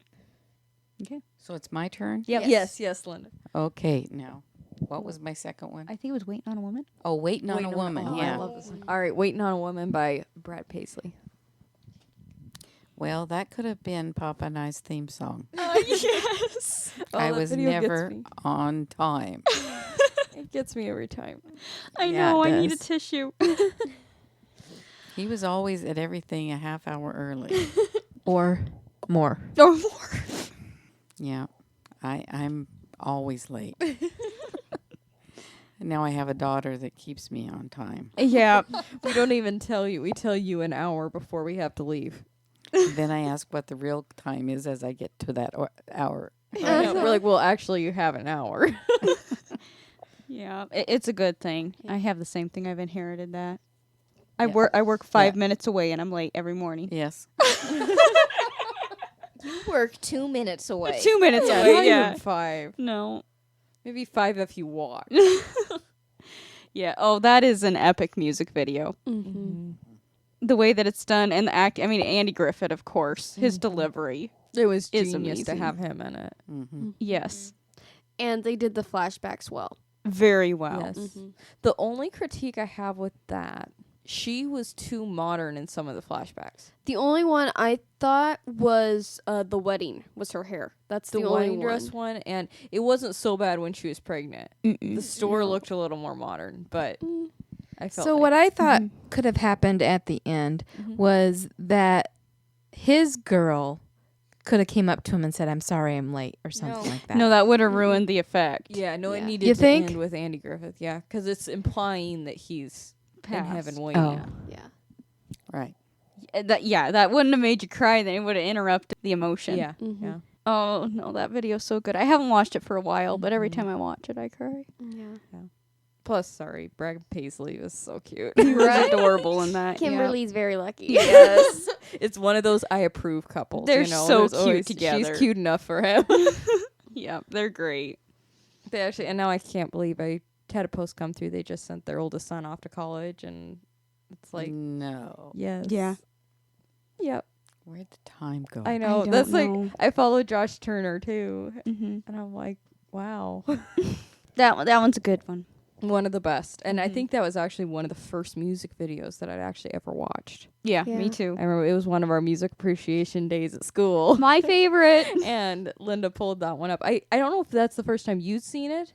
Okay, so it's my turn. Yep. Yes, Linda. Okay, now, what was my second one? I think it was Waiting on a Woman. Oh, Waiting on a Woman. Oh, Yeah. I love this song. All right, Waiting on a Woman by Brad Paisley. Well, that could have been Papa and I's theme song. Yes. I that was video gets never me. on time. It gets me every time. I Yeah, know. it I need a does. tissue. He was always at everything a half hour early. Or more. Or more. Yeah, I'm always late. And now I have a daughter that keeps me on time. Yeah. We don't even tell you. We tell you an hour before we have to leave. Then I ask what the real time is as I get to that hour. I know. We're like, well, actually, you have an hour. Yeah. It's a good thing. I have the same thing. I've inherited that. I Yeah. work 5 minutes away and I'm late every morning. Yes. You work 2 minutes away. 2 minutes Not away. Yeah. even 5. No. Maybe 5 if you walk. Yeah. Oh, that is an epic music video. Mm-hmm. the way that it's done and the act. I mean, Andy Griffith, of course, his delivery. It was Is genius to amazing. have him in it. Yes, And they did the flashbacks well. very well. Yes. Mm-hmm. The only critique I have with that, she was too modern in some of the flashbacks. The only one I thought was the wedding was her hair. That's The the, only wedding dress one. one, and it wasn't so bad when she was pregnant. Mm-mm. The store looked a little more modern, but I felt So like what I thought could have happened at the end was that his girl could have came up to him and said, "I'm sorry, I'm late," or something like that. No, that would have ruined the effect. yeah, no, it Yeah. needed You to think? end with Andy Griffith, yeah, because it's implying that he's in Passed. heaven waiting. Oh. Yeah. Right. That wouldn't have made you cry. Then it would have interrupted the emotion. Yeah, Mhm. yeah. Oh no, that video's so good. I haven't watched it for a while, but every time I watch it, I cry. Yeah. Plus, sorry, Brad Paisley was so cute. He was adorable in that. yeah. Kimberly's very lucky. Yes, it's one of those I approve couples. They're you know? so There's cute always- together. She's cute enough for him. Yeah, they're great. They actually, and now I can't believe I had a post come through. They just sent their oldest son off to college, and it's like, no. yes, Yeah. yep. Where'd the time go? I know. don't That's know. like I follow Josh Turner too, Mm-hmm. and I'm like, wow, That one's a good one. one of the best. And I think that was actually one of the first music videos that I'd actually ever watched. Yeah, Yeah. me too. I remember it was one of our music appreciation days at school. My favorite. And Linda pulled that one up. I don't know if that's the first time you'd seen it.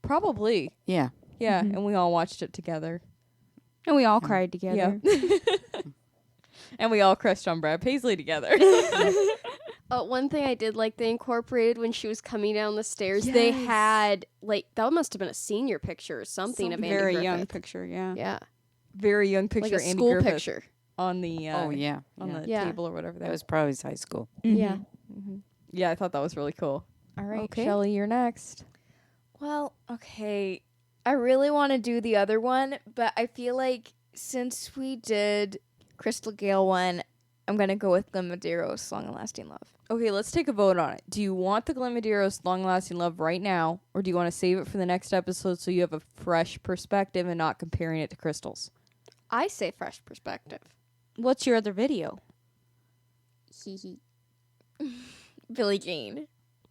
Probably. Yeah. Yeah. And we all watched it together. And we all cried together. Yeah. And we all crushed on Brad Paisley together. One thing I did like they incorporated when she was coming down the stairs, they Yes. had like that must have been a senior picture or something of Andy Very Griffith. young picture, yeah. Yeah, Very young picture like a Andy school Griffith picture. on the Oh, yeah. on yeah. the Yeah. table or whatever. That was probably his high school. Yeah. Yeah, I thought that was really cool. All right, Okay. Shelly, you're next. Well, okay. I really want to do the other one, but I feel like since we did Crystal Gale one, I'm going to go with Glenn Medeiros' Long and Lasting Love. Okay, let's take a vote on it. Do you want the Glenn Medeiros Long Lasting Love right now, or do you want to save it for the next episode so you have a fresh perspective and not comparing it to Crystal's? I say fresh perspective. What's your other video? Billie Jean.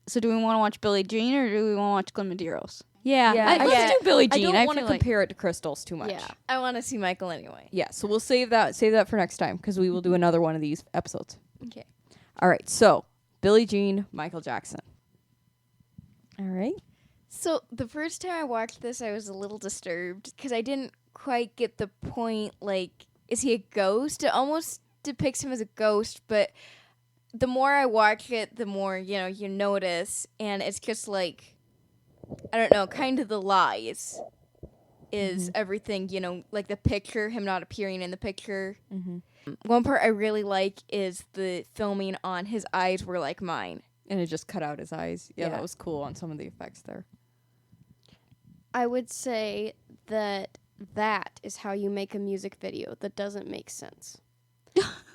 So do we want to watch Billie Jean or do we want to watch Glenn Medeiros? Yeah, Let's do Billie I Jean. don't want to feel like- compare it to Crystal's too much. Yeah. I want to see Michael anyway. Yeah, so we'll save that for next time because we will do another one of these episodes. Okay. All right, so Billie Jean, Michael Jackson. All right. So the first time I watched this, I was a little disturbed because I didn't quite get the point. Like, is he a ghost? It almost depicts him as a ghost, but the more I watch it, the more, you notice. And it's just like, I don't know, kind of the lies is everything, like the picture, him not appearing in the picture. One part I really like is the filming on his eyes were like mine. And it just cut out his eyes. Yeah, Yeah. that was cool on some of the effects there. I would say that is how you make a music video that doesn't make sense.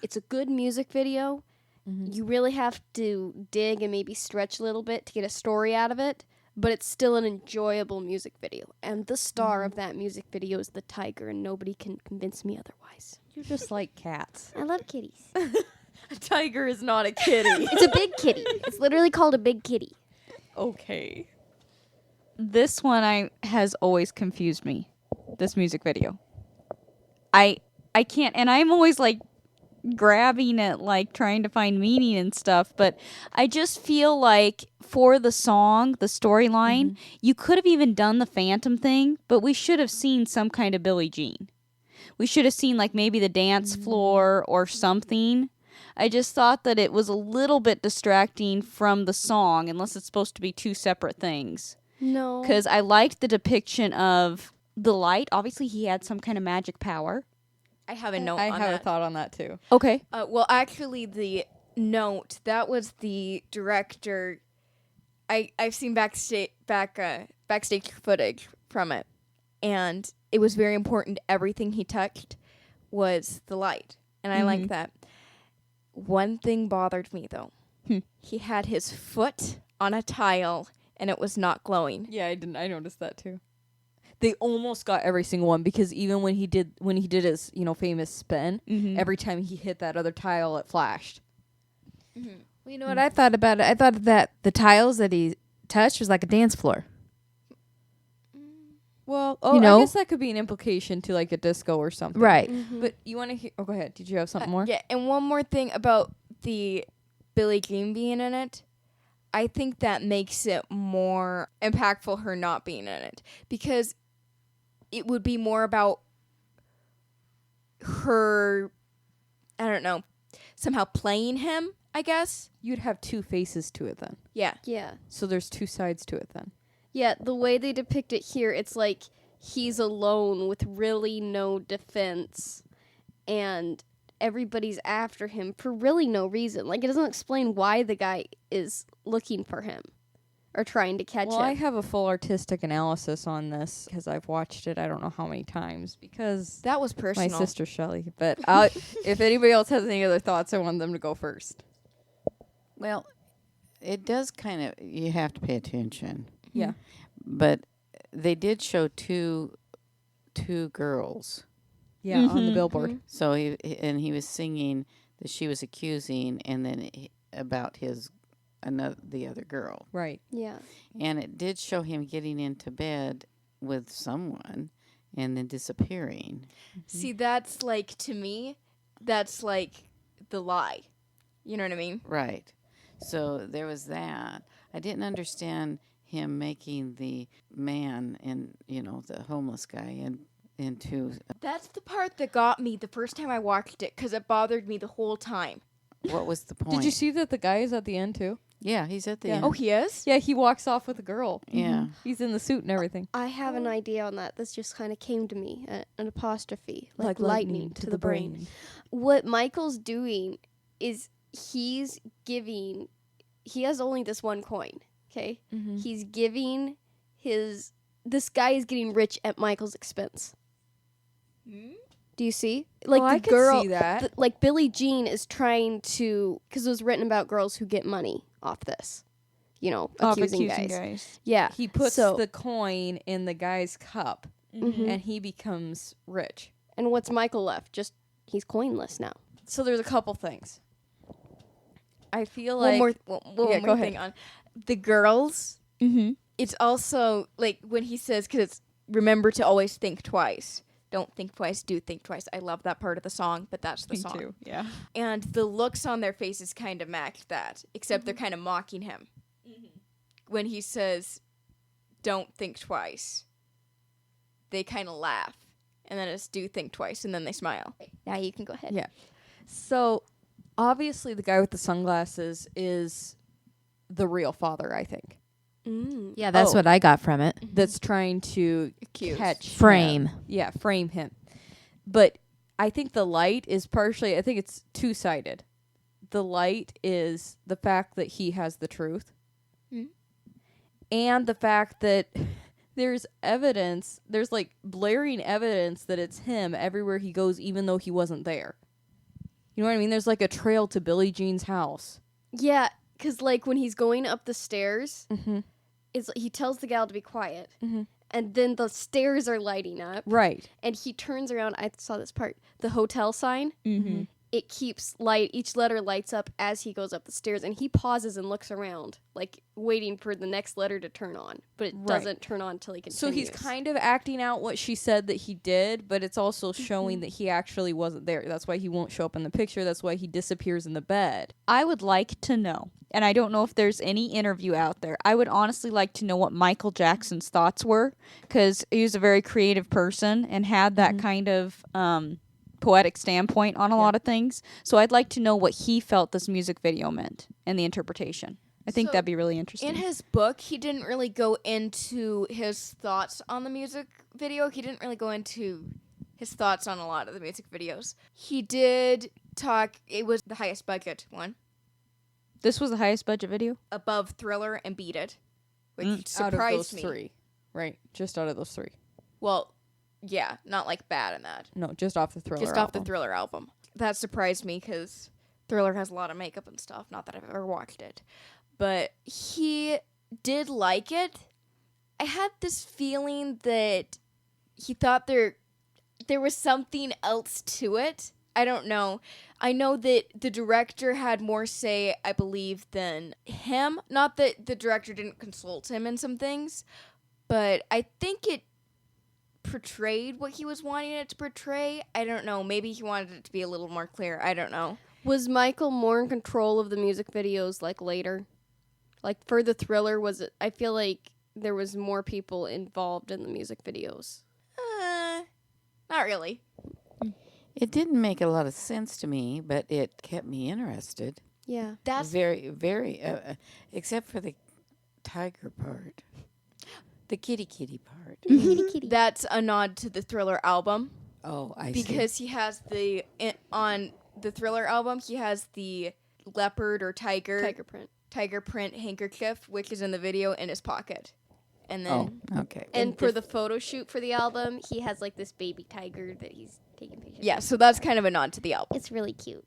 It's a good music video. You really have to dig and maybe stretch a little bit to get a story out of it, but it's still an enjoyable music video. And the star of that music video is the tiger, and nobody can convince me otherwise. You're just like cats. I love kitties. A tiger is not a kitty. It's a big kitty. It's literally called a big kitty. Okay. This one has always confused me. This music video. I can't, and I'm always like grabbing at like trying to find meaning and stuff, but I just feel like for the song, the storyline, you could have even done the Phantom thing, but we should have seen some kind of Billie Jean. We should have seen like maybe the dance floor or something. I just thought that it was a little bit distracting from the song, unless it's supposed to be two separate things. No. Because I liked the depiction of the light. Obviously, he had some kind of magic power. I have a note I on have a that. thought on that too. Okay. Well, actually, the note that was the director. I've seen backstage footage from it, and it was very important. Everything he touched was the light, and I like that. One thing bothered me though. He had his foot on a tile, and it was not glowing. Yeah, I noticed that too. they almost got every single one, because even when he did his, famous spin, every time he hit that other tile, it flashed. Well, you know what I thought about it? I thought that the tiles that he touched was like a dance floor. Well, You know? I guess that could be an implication to like a disco or something. Right. But you want to hear? Oh, go ahead. Did you have something more? Yeah, and one more thing about the Billie Jean being in it. I think that makes it more impactful her not being in it, because it would be more about her, I don't know, somehow playing him, I guess. You'd have two faces to it then. Yeah. Yeah. So there's two sides to it then. Yeah, the way they depict it here, it's like he's alone with really no defense, and everybody's after him for really no reason. Like, it doesn't explain why the guy is looking for him or trying to catch Well, I him. have a full artistic analysis on this because I've watched it I don't know how many times, because That was personal. my sister Shelley. But if anybody else has any other thoughts, I want them to go first. Well, it does kind of, you have to pay attention. Yeah. But they did show two girls. Yeah, on the billboard. So he was singing that she was accusing, and then about the other girl. Right. Yeah. And it did show him getting into bed with someone and then disappearing. See, that's like, to me, that's like the lie. You know what I mean? Right. So there was that. I didn't understand him making the man and, the homeless guy into. That's the part that got me the first time I watched it, because it bothered me the whole time. What was the point? Did you see that the guy is at the end too? Yeah, he's at the Yeah. end. Oh, he is? Yeah, he walks off with a girl. Yeah. He's in the suit and everything. I have an idea on that. This just kind of came to me, an apostrophe, like lightning to the brain. What Michael's doing is he has only this one coin, okay? He's giving this guy is getting rich at Michael's expense. Do you see? Like Oh, the I could girl, see that. like Billie Jean is trying to, because it was written about girls who get money off this, accusing guys. Yeah, He puts so, the coin in the guy's cup, and he becomes rich. and what's Michael left? Just he's coinless now. So there's a couple things. I feel like One Yeah, more go thing on the girls. Mm-hmm. It's also like when he says, because it's remember to always think twice. Don't think twice, do think twice. I love that part of the song, but that's the song. Yeah. And the looks on their faces kind of match that, except they're kind of mocking him. When he says, don't think twice, they kind of laugh. And then it's do think twice, and then they smile. Now you can go ahead. Yeah. So obviously the guy with the sunglasses is the real father, I think. Yeah, that's Oh. what I got from it. That's trying to Accuse. catch Frame. him. Yeah, frame him. But I think the light is partially, I think it's two-sided. The light is the fact that he has the truth. And the fact that there's evidence, there's like blaring evidence that it's him everywhere he goes, even though he wasn't there. You know what I mean? There's like a trail to Billie Jean's house. Yeah, because like when he's going up the stairs, he tells the gal to be quiet, and then the stairs are lighting up, Right. and he turns around. I saw this part. The hotel sign. It keeps light. Each letter lights up as he goes up the stairs, and he pauses and looks around, like waiting for the next letter to turn on, but it Right. doesn't turn on until he continues. So he's kind of acting out what she said that he did, but it's also showing that he actually wasn't there. That's why he won't show up in the picture. That's why he disappears in the bed. I would like to know, and I don't know if there's any interview out there. I would honestly like to know what Michael Jackson's thoughts were, because he was a very creative person and had that kind of poetic standpoint on a lot of things. So I'd like to know what he felt this music video meant and the interpretation. I think So, that'd be really interesting. In his book, he didn't really go into his thoughts on the music video. He didn't really go into his thoughts on a lot of the music videos. He did talk, it was the highest budget one, This was the highest budget video? above Thriller and Beat It, which Out of surprised those me. three. Right. Just out of those three. Well, yeah, not like bad in that. No, just off the Thriller Just off the album. Thriller album. That surprised me because Thriller has a lot of makeup and stuff. Not that I've ever watched it. But he did like it. I had this feeling that he thought there was something else to it. I don't know. I know that the director had more say, I believe, than him. Not that the director didn't consult him in some things, but I think it portrayed what he was wanting it to portray. I don't know. Maybe he wanted it to be a little more clear. I don't know. Was Michael more in control of the music videos like later? Like for the Thriller, was it? I feel like there was more people involved in the music videos. Not really. It didn't make a lot of sense to me, but it kept me interested. Yeah. That's Very, very, except for the tiger part. The kitty part. that's a nod to the Thriller album. Oh, I see. Because he has on the Thriller album, he has the leopard or tiger print handkerchief, which is in the video, in his pocket. And then okay. And for the photo shoot for the album, he has like this baby tiger that he's taking pictures. yeah, so that's kind of a nod to the album. It's really cute.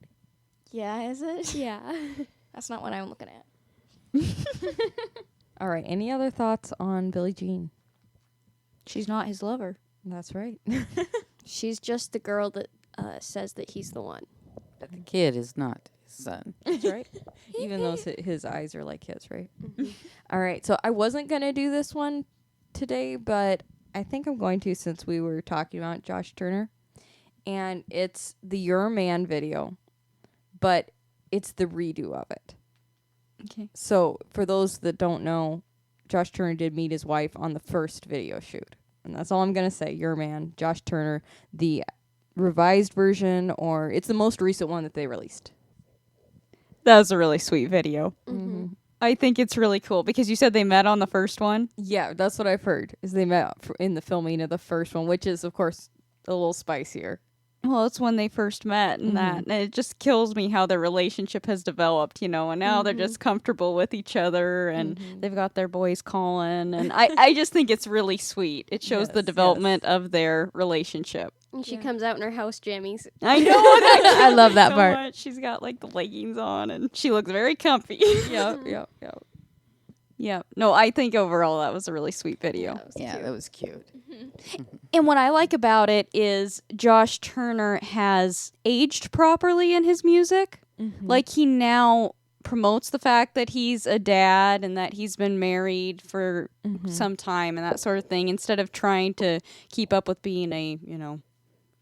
Yeah, is it? Yeah. That's not what I'm looking at. All right. Any other thoughts on Billie Jean? She's not his lover. That's right. She's just the girl that says that he's the one. But the kid is not his son. That's right. Even though his eyes are like his, right? All right. So I wasn't going to do this one today, but I think I'm going to since we were talking about Josh Turner. And it's the You're a Man video, but it's the redo of it. Okay. So for those that don't know, Josh Turner did meet his wife on the first video shoot. And that's all I'm going to say. You're a Man, Josh Turner, the revised version, or it's the most recent one that they released. That was a really sweet video. Mm-hmm. I think it's really cool because you said they met on the first one. Yeah, that's what I've heard, is they met in the filming of the first one, which is, of course, a little spicier. Well, it's when they first met and that. And it just kills me how their relationship has developed, and now they're just comfortable with each other and they've got their boys calling. And I just think it's really sweet. It shows the development of their relationship. And she comes out in her house jammies. I know. I love that so part. much. She's got like the leggings on and she looks very comfy. Yep. Yeah. No, I think overall that was a really sweet video. Yeah, that was cute. And what I like about it is Josh Turner has aged properly in his music. Like he now promotes the fact that he's a dad and that he's been married for some time and that sort of thing, instead of trying to keep up with being a,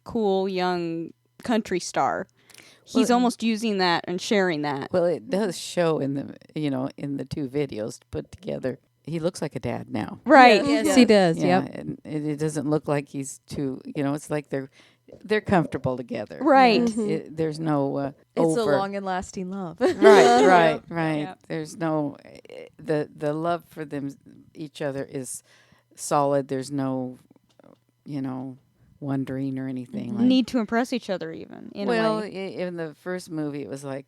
cool young country star. He's almost using that and sharing that. Well, it does show in the in the two videos put together. He looks like a dad now. Right. Yes, he does. Yeah, Yep. and it doesn't look like he's too. It's like they're comfortable together. Right. There's no It's over. a long and lasting love. Right. Yep. There's no the love for them each other is solid. There's no wondering or anything. Like, Need to impress each other even in a way. in the first movie, it was like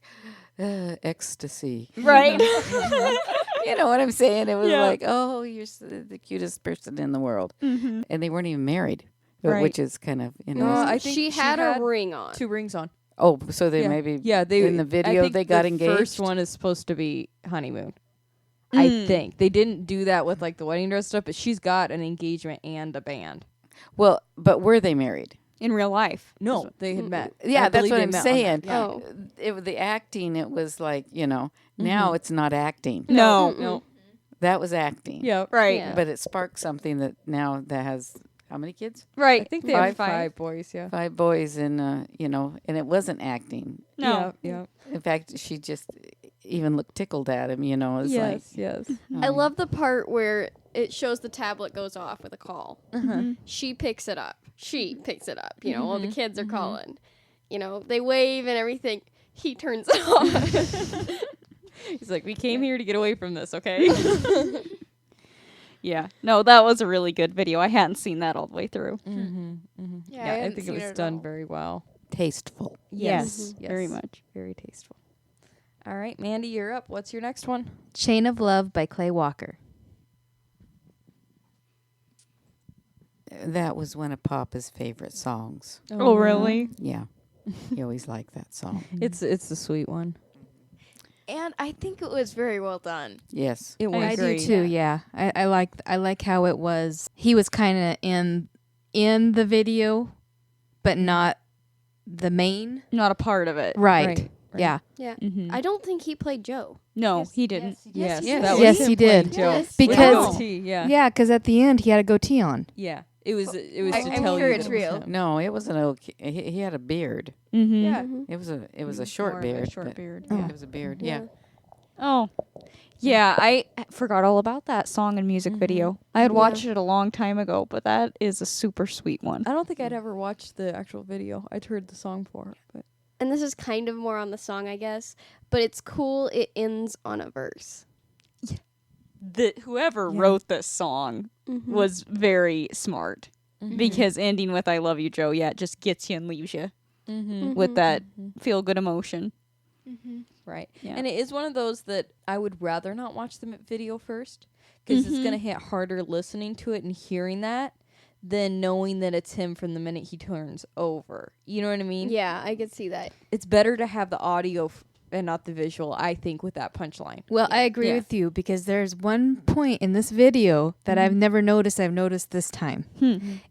ecstasy. Right. You know what I'm saying? It was Yeah. like, oh, you're the cutest person in the world, and they weren't even married, Right. which is kind of I think she had a ring on. 2 rings on. Oh, so they Yeah. maybe Yeah, they in the video I think they got the engaged. First one is supposed to be honeymoon. I think they didn't do that with like the wedding dress stuff, but she's got an engagement and a band. Well, but were they married? In real life. No, they had met. Yeah, I that's believe what they I'm met on saying. that. Yeah. Oh. The acting, it was like now it's not acting. No. No. That was acting. Yeah. Right. Yeah. But it sparked something that now that has how many kids? Right. I think they have Five. 5 boys. Yeah. 5 boys, and and it wasn't acting. No. Yeah. In fact, she just even looked tickled at him. It's like Yes. I love the part where it shows the tablet goes off with a call. She picks it up. All the kids are calling. They wave and everything. He turns it off. He's like, we came here to get away from this, okay? Yeah. No, that was a really good video. I hadn't seen that all the way through. Yeah, I think it was done very well. tasteful. Yes. Very much. Very tasteful. All right, Mandy, you're up. What's your next one? Chain of Love by Clay Walker. That was one of Papa's favorite songs. Oh, really? Yeah, he always liked that song. It's a sweet one. And I think it was very well done. Yes. It was I do great. too. Yeah, I like how it was. He was kind of in in the video, but not the main. Not a part of it. Right. Yeah. Yeah. Mm-hmm. I don't think he played Joe. No, he didn't. Yes. Yes, that yes, was he him playing did. Joe. Yes. With a Because- goatee, yeah. Yeah, because at the end he had a goatee on. Yeah. It was to I'm tell sure you it's that it was real. him. No, it wasn't okay. He had a beard. Mm-hmm. Yeah. It was a More short of a beard. short but- beard. Yeah, Oh. it was a beard. Yeah. Oh. Yeah, I forgot all about that song and music video. I had watched it a long time ago, but that is a super sweet one. I don't think I'd ever watched the actual video. I'd heard the song before, but And this is kind of more on the song, I guess. But it's cool. It ends on a verse. Whoever Yeah. wrote this song Mhm. was very smart Mm-hmm. because ending with "I love you, Joe," yeah, it just gets you and leaves you with that feel good emotion. right. Yeah. And it is one of those that I would rather not watch the video first because it's going to hit harder listening to it and hearing that than knowing that it's him from the minute he turns over. You know what I mean? Yeah, I could see that. It's better to have the audio and not the visual, I think, with that punchline. Well, I agree Yeah. with you because there's one point in this video that I've never noticed. I've noticed this time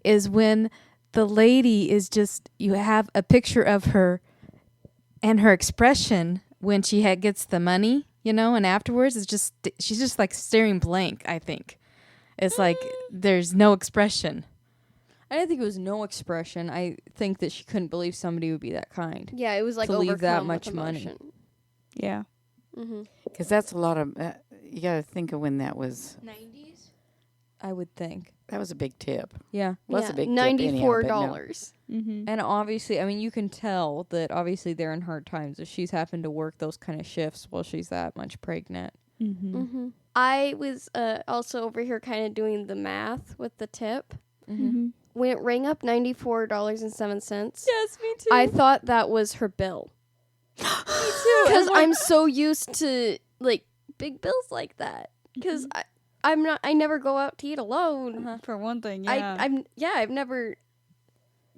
is when the lady is just, you have a picture of her and her expression when she gets the money, you know, and afterwards it's just, she's just like staring blank, I think. It's like there's no expression. I didn't think it was no expression. I think that she couldn't believe somebody would be that kind. Yeah, it was like To leave that overcome much with money. emotion. Yeah. Mm-hmm. Because that's a lot of. You got to think of when that was. 90s? I would think. That was a big tip. Yeah. Was a big tip anyhow, $94. but no. Mm-hmm. And obviously, I mean, you can tell that obviously they're in hard times if she's having to work those kind of shifts while she's that much pregnant. Mm-hmm. Mm-hmm. I was also over here kind of doing the math with the tip. Mm-hmm. When it rang up $94.07, Yes, me too. I thought that was her bill. Because I'm so used to like big bills like that. Because I never go out to eat alone. For one thing, yeah. I've never.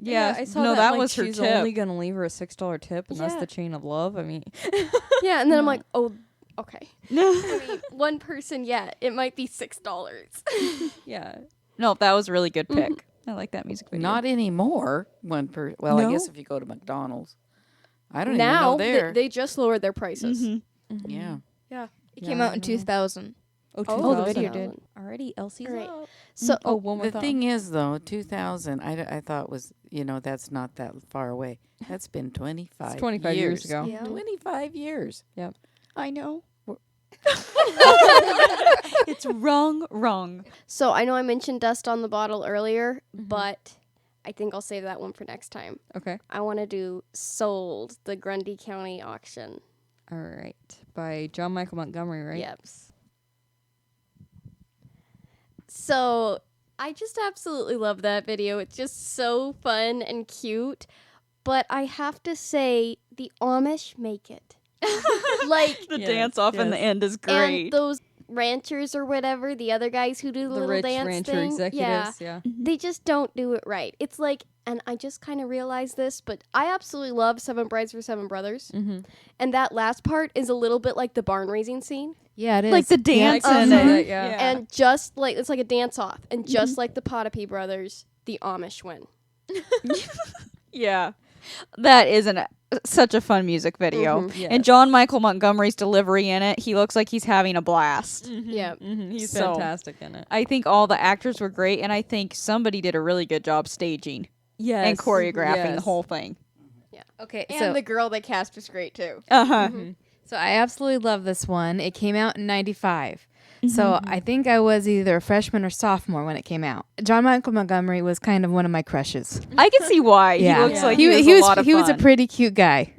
yeah, I saw no, that, that like, was her she's tip. only gonna leave her a $6 tip, and that's Yeah. the chain of love. I mean, Yeah, and then I'm like, oh, okay. I mean, one person, yeah, it might be $6. yeah. No, that was a really good pick. I like that music video. Not anymore. Well, I No? guess if you go to McDonald's, I don't Now even know there. they just lowered their prices. Mm-hmm. Yeah. It came out in 2000. Oh, Oh, the 2000. video did. Already, Elsie's Right. up. So Oh, one more The thought. thing is, though, 2000, I thought was, that's not that far away. That's been 25 It's 25 years ago. yeah. 25 years. I know. It's wrong. So I know I mentioned Dust on the Bottle earlier, but I think I'll save that one for next time. Okay. I want to do Sold, the Grundy County auction. All right. By John Michael Montgomery, right? Yep. So I just absolutely love that video. It's just so fun and cute. But I have to say, the Amish make it. Like, The Yes, dance off in the yes. end is great. and those ranchers or whatever, the other guys who do the, The little rich dance rancher thing, executives. Yeah. they just don't do it right. It's like, and I just kind of realized this, but I absolutely love Seven Brides for Seven Brothers. Mm-hmm. And that last part is a little bit like the barn raising scene. Yeah, it is. like the dance I in can it. see that, yeah. And just like, it's like a dance off. And just like the Potape brothers, the Amish win. Yeah. That is such a fun music video. Mhm. Yes. And John Michael Montgomery's delivery in it, he looks like he's having a blast. Yeah. Mm-hmm. He's So- fantastic in it. I think all the actors were great, and I think somebody did a really good job staging Yes. and choreographing the Yes. whole thing. okay, And the girl they cast was great too. Uh-huh. So I absolutely love this one. It came out in 95. So I think I was either a freshman or sophomore when it came out. John Michael Montgomery was kind of one of my crushes. I can see why. Yeah. He looks Yeah. like he was a lot of he was a fun. pretty cute guy.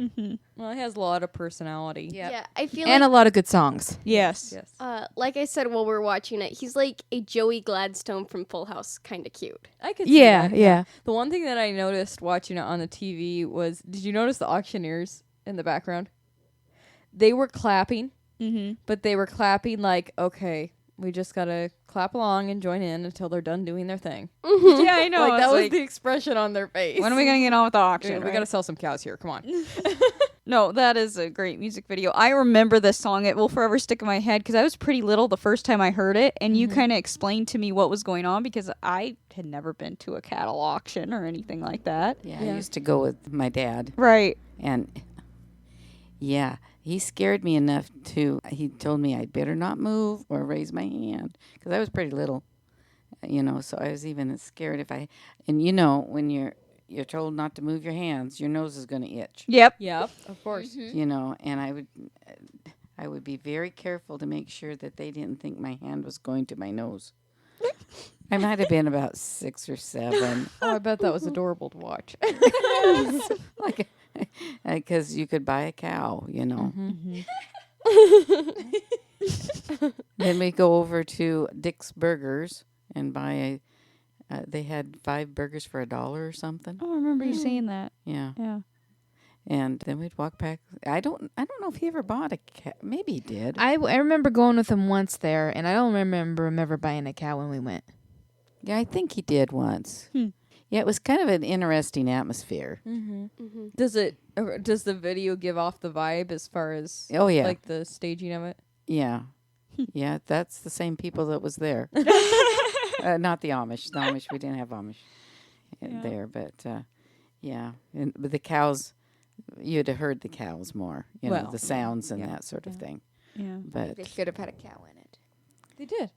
Well, he has a lot of personality. Yeah. I feel And like, a lot of good songs. Yes. Yes. like I said while we were watching it, he's like a Joey Gladstone from Full House, kind of cute. I could see Yeah, that. yeah. The one thing that I noticed watching it on the TV was, did you notice the auctioneers in the background? They were clapping, but they were clapping like, okay, we just gotta clap along and join in until they're done doing their thing. Yeah, I know. Like that It's was like, the expression on their face. when are we going to get on with the Dude, auction? we right? gotta sell some cows here. Come on. No, that is a great music video. I remember this song. It will forever stick in my head because I was pretty little the first time I heard it, and you kind of explained to me what was going on because I had never been to a cattle auction or anything like that. Yeah, I used to go with my dad. Right. And yeah, he scared me enough he told me I'd better not move or raise my hand because I was pretty little, so I was even scared when you're told not to move your hands, your nose is going to itch, Yep. Yep, of course. and I would be very careful to make sure that they didn't think my hand was going to my nose. I might have been about 6 or 7. Oh, I bet that was adorable to watch. Like, because you could buy a cow, Then we go over to Dick's Burgers and buy they had 5 burgers for $1 or something. Oh, I remember you saying that. Yeah. Yeah. And then we'd walk back. I don't know if he ever bought a cow. Maybe he did. I remember going with him once there, and I don't remember him ever buying a cow when we went. Yeah, I think he did once. Yeah, it was kind of an interesting atmosphere. Does the video give off the vibe as far as Oh yeah, like the staging of it? yeah, yeah. That's the same people that was there. Not the Amish. The Amish, we didn't have Amish there, but yeah. But the cows, you'd have heard the cows more. The sounds and that sort of thing. Yeah. But They should have had a cow in it. They did.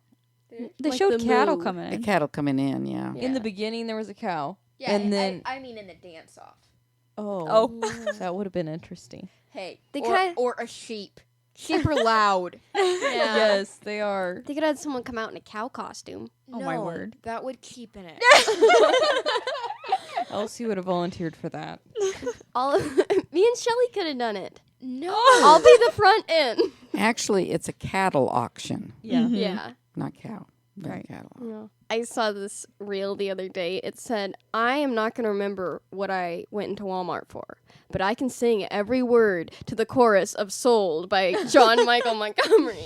They Like showed the cattle moo. coming the in. cattle coming in, yeah. In the beginning, there was a cow. Yeah, And then- I mean in the dance off. Oh, that would have been interesting. Hey, They or, could- or a sheep. Sheep are loud. Yeah. Yes, they are. They could have had someone come out in a cow costume. Oh, my word. That would keep in it. Elsie would have volunteered for that. Me and Shelly could have done it. No. I'll be the front end. Actually, it's a cattle auction, Yeah. Yeah. not cow. But Right. cattle. Yeah. I saw this reel the other day. It said, I am not going to remember what I went into Walmart for, but I can sing every word to the chorus of Sold by John Michael Montgomery.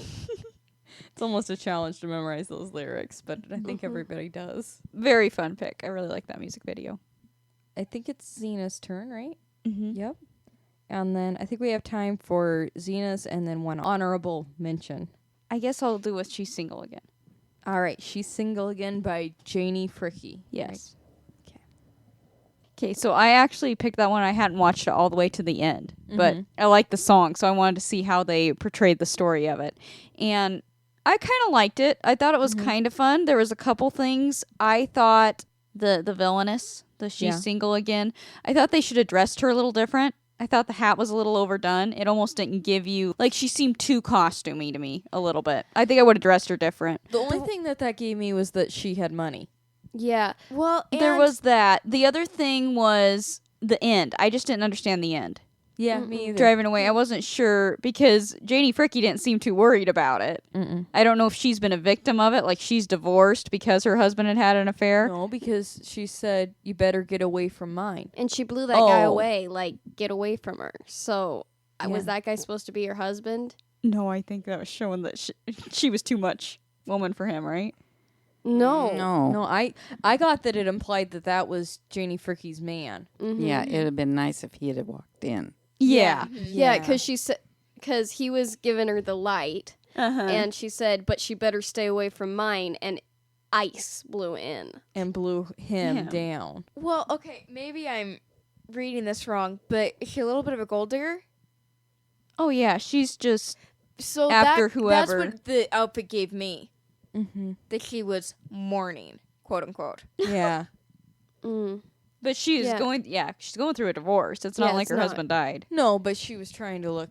It's almost a challenge to memorize those lyrics, but I think everybody does. Very fun pick. I really like that music video. I think it's Zena's turn, right? Mm-hmm. Yep. And then I think we have time for Zena's and then one honorable mention. I guess I'll do with She's Single Again. All right, She's Single Again by Janie Fricky. Yes. Okay, so I actually picked that one. I hadn't watched it all the way to the end, but I liked the song, so I wanted to see how they portrayed the story of it. And I kind of liked it. I thought it was kind of fun. There was a couple things I thought the villainess, the She's Single Again, I thought they should have dressed her a little different. I thought the hat was a little overdone. It almost didn't give you, like, she seemed too costumey to me a little bit. I think I would have dressed her different. The only thing that gave me was that she had money. Yeah. Well, There was that. The other thing was the end. I just didn't understand the end. Yeah, me either. Driving away, I wasn't sure because Janie Fricky didn't seem too worried about it. I don't know if she's been a victim of it, like she's divorced because her husband had an affair. No, because she said, you better get away from mine. And she blew that guy Oh. away, like, get away from her. So, was that guy supposed to be your husband? No, I think that was showing that she was too much woman for him, right? No. No, I got that it implied that was Janie Fricky's man. Yeah, it'd have been nice if he had walked in. Yeah. Yeah, because she said, because he was giving her the light, Uh-huh. and she said, but she better stay away from mine, and ice blew in. And blew him Yeah. down. well, okay, maybe I'm reading this wrong, but is she a little bit of a gold digger? Oh, yeah. She's just. So After that's whoever. what the outfit gave me. Mm-hmm. That she was mourning, quote unquote. Yeah. Mm. But she's Yeah. going. Yeah, she's going through a divorce. It's not Yeah, like it's her not. husband died. No, but she was trying to look,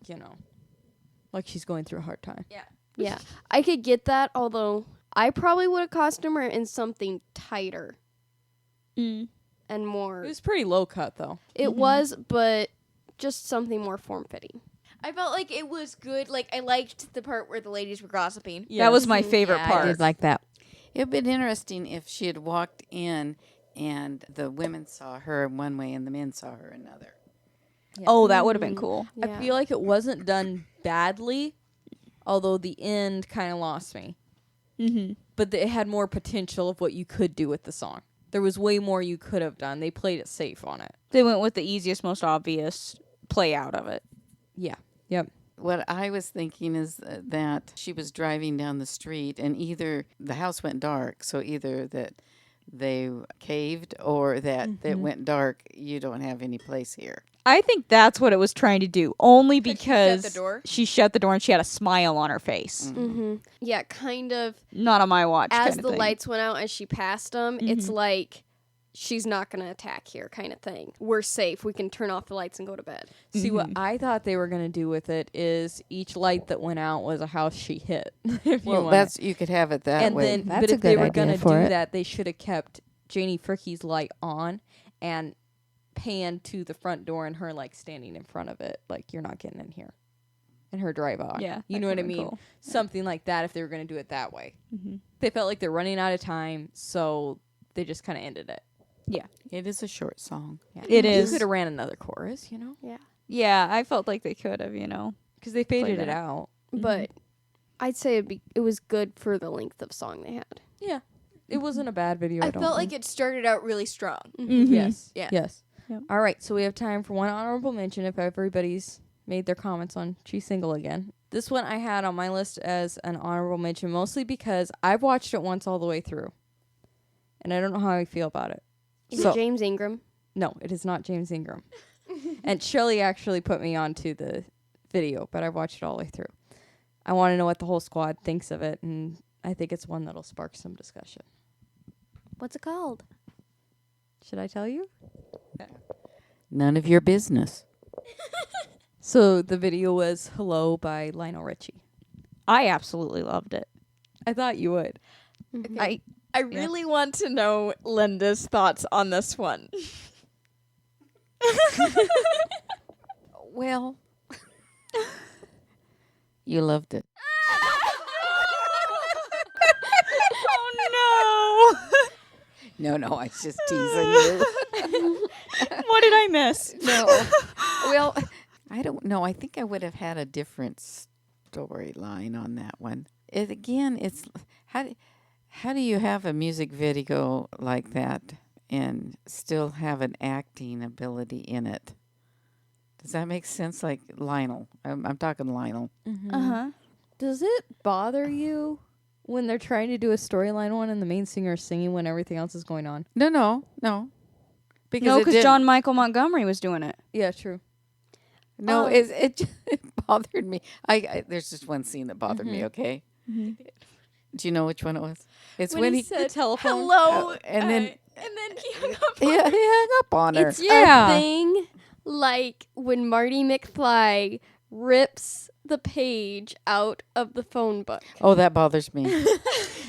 like she's going through a hard time. Yeah, I could get that, although I probably would have costumed her in something tighter and more. It was pretty low cut, though. It was, but just something more form-fitting. I felt like it was good. Like, I liked the part where the ladies were gossiping. That was my favorite Yeah, I part. I did like that. It'd been interesting if she had walked in and the women saw her one way and the men saw her another. Oh, that would have been cool. Yeah. I feel like it wasn't done badly, although the end kind of lost me. Mm-hmm. But it had more potential of what you could do with the song. There was way more you could have done. They played it safe on it. They went with the easiest, most obvious play out of it. Yeah. Yep. What I was thinking is that she was driving down the street, and either the house went dark, so either that they caved or that it went dark. You don't have any place here. I think that's what it was trying to do, only But she shut because the door? she shut the door and she had a smile on her face. Mm-hmm. Yeah, kind of. Not on my watch. As kind of the thing. lights went out, as she passed them, it's like she's not gonna attack here, kind of thing. We're safe. We can turn off the lights and go to bed. See, what I thought they were going to do with it is each light that went out was a house she hit. If you Well, want that's you could have it that and way. then, That's but a if they good were idea going to for do it. that, they should have kept Janie Fricky's light on and panned to the front door and her like standing in front of it, like you're not getting in here, and her drive on. Yeah, you that know what I could've been mean? cool. Something like that. If they were going to do it that way, Mhm. they felt like they're running out of time, so they just kind of ended it. It is a short song. Yeah. It You is. could have ran another chorus, you know, Yeah, I felt like they could have, you know. because they faded it that. out. But I'd say it was good for the length of song they had. Yeah, it wasn't a bad video. I don't felt like think. it started out really strong. Mhm. Yes. Yeah. Yes. Yep. All right. So we have time for one honorable mention if everybody's made their comments on She's Single Again. This one I had on my list as an honorable mention, mostly because I've watched it once all the way through, and I don't know how I feel about it. Is So- it James Ingram? No, it is not James Ingram. And Shelley actually put me onto the video, but I've watched it all the way through. I want to know what the whole squad thinks of it, and I think it's one that'll spark some discussion. What's it called? Should I tell you? None of your business. So the video was Hello by Lionel Richie. I absolutely loved it. I thought you would. I really want to know Linda's thoughts on this one. Well, you loved it. Oh No, I was just teasing you. no! What did I miss? No. Well, I don't know. I think I would have had a different storyline on that one. It's how do you have a music video like that and still have an acting ability in it? Does that make sense? Like Lionel. I'm talking Lionel. Uh-huh. Does it bother you when they're trying to do a storyline one and the main singer is singing when everything else is going on? No. No, it because didn't- John Michael Montgomery was doing it. Yeah, true. No, it bothered me. I there's just one scene that bothered me. Okay. Do you know which one it was? It's when he said, telephone. hello, and then he hung up. yeah, he hung up on her. It's Yeah. a thing like when Marty McFly rips the page out of the phone book. Oh, that bothers me.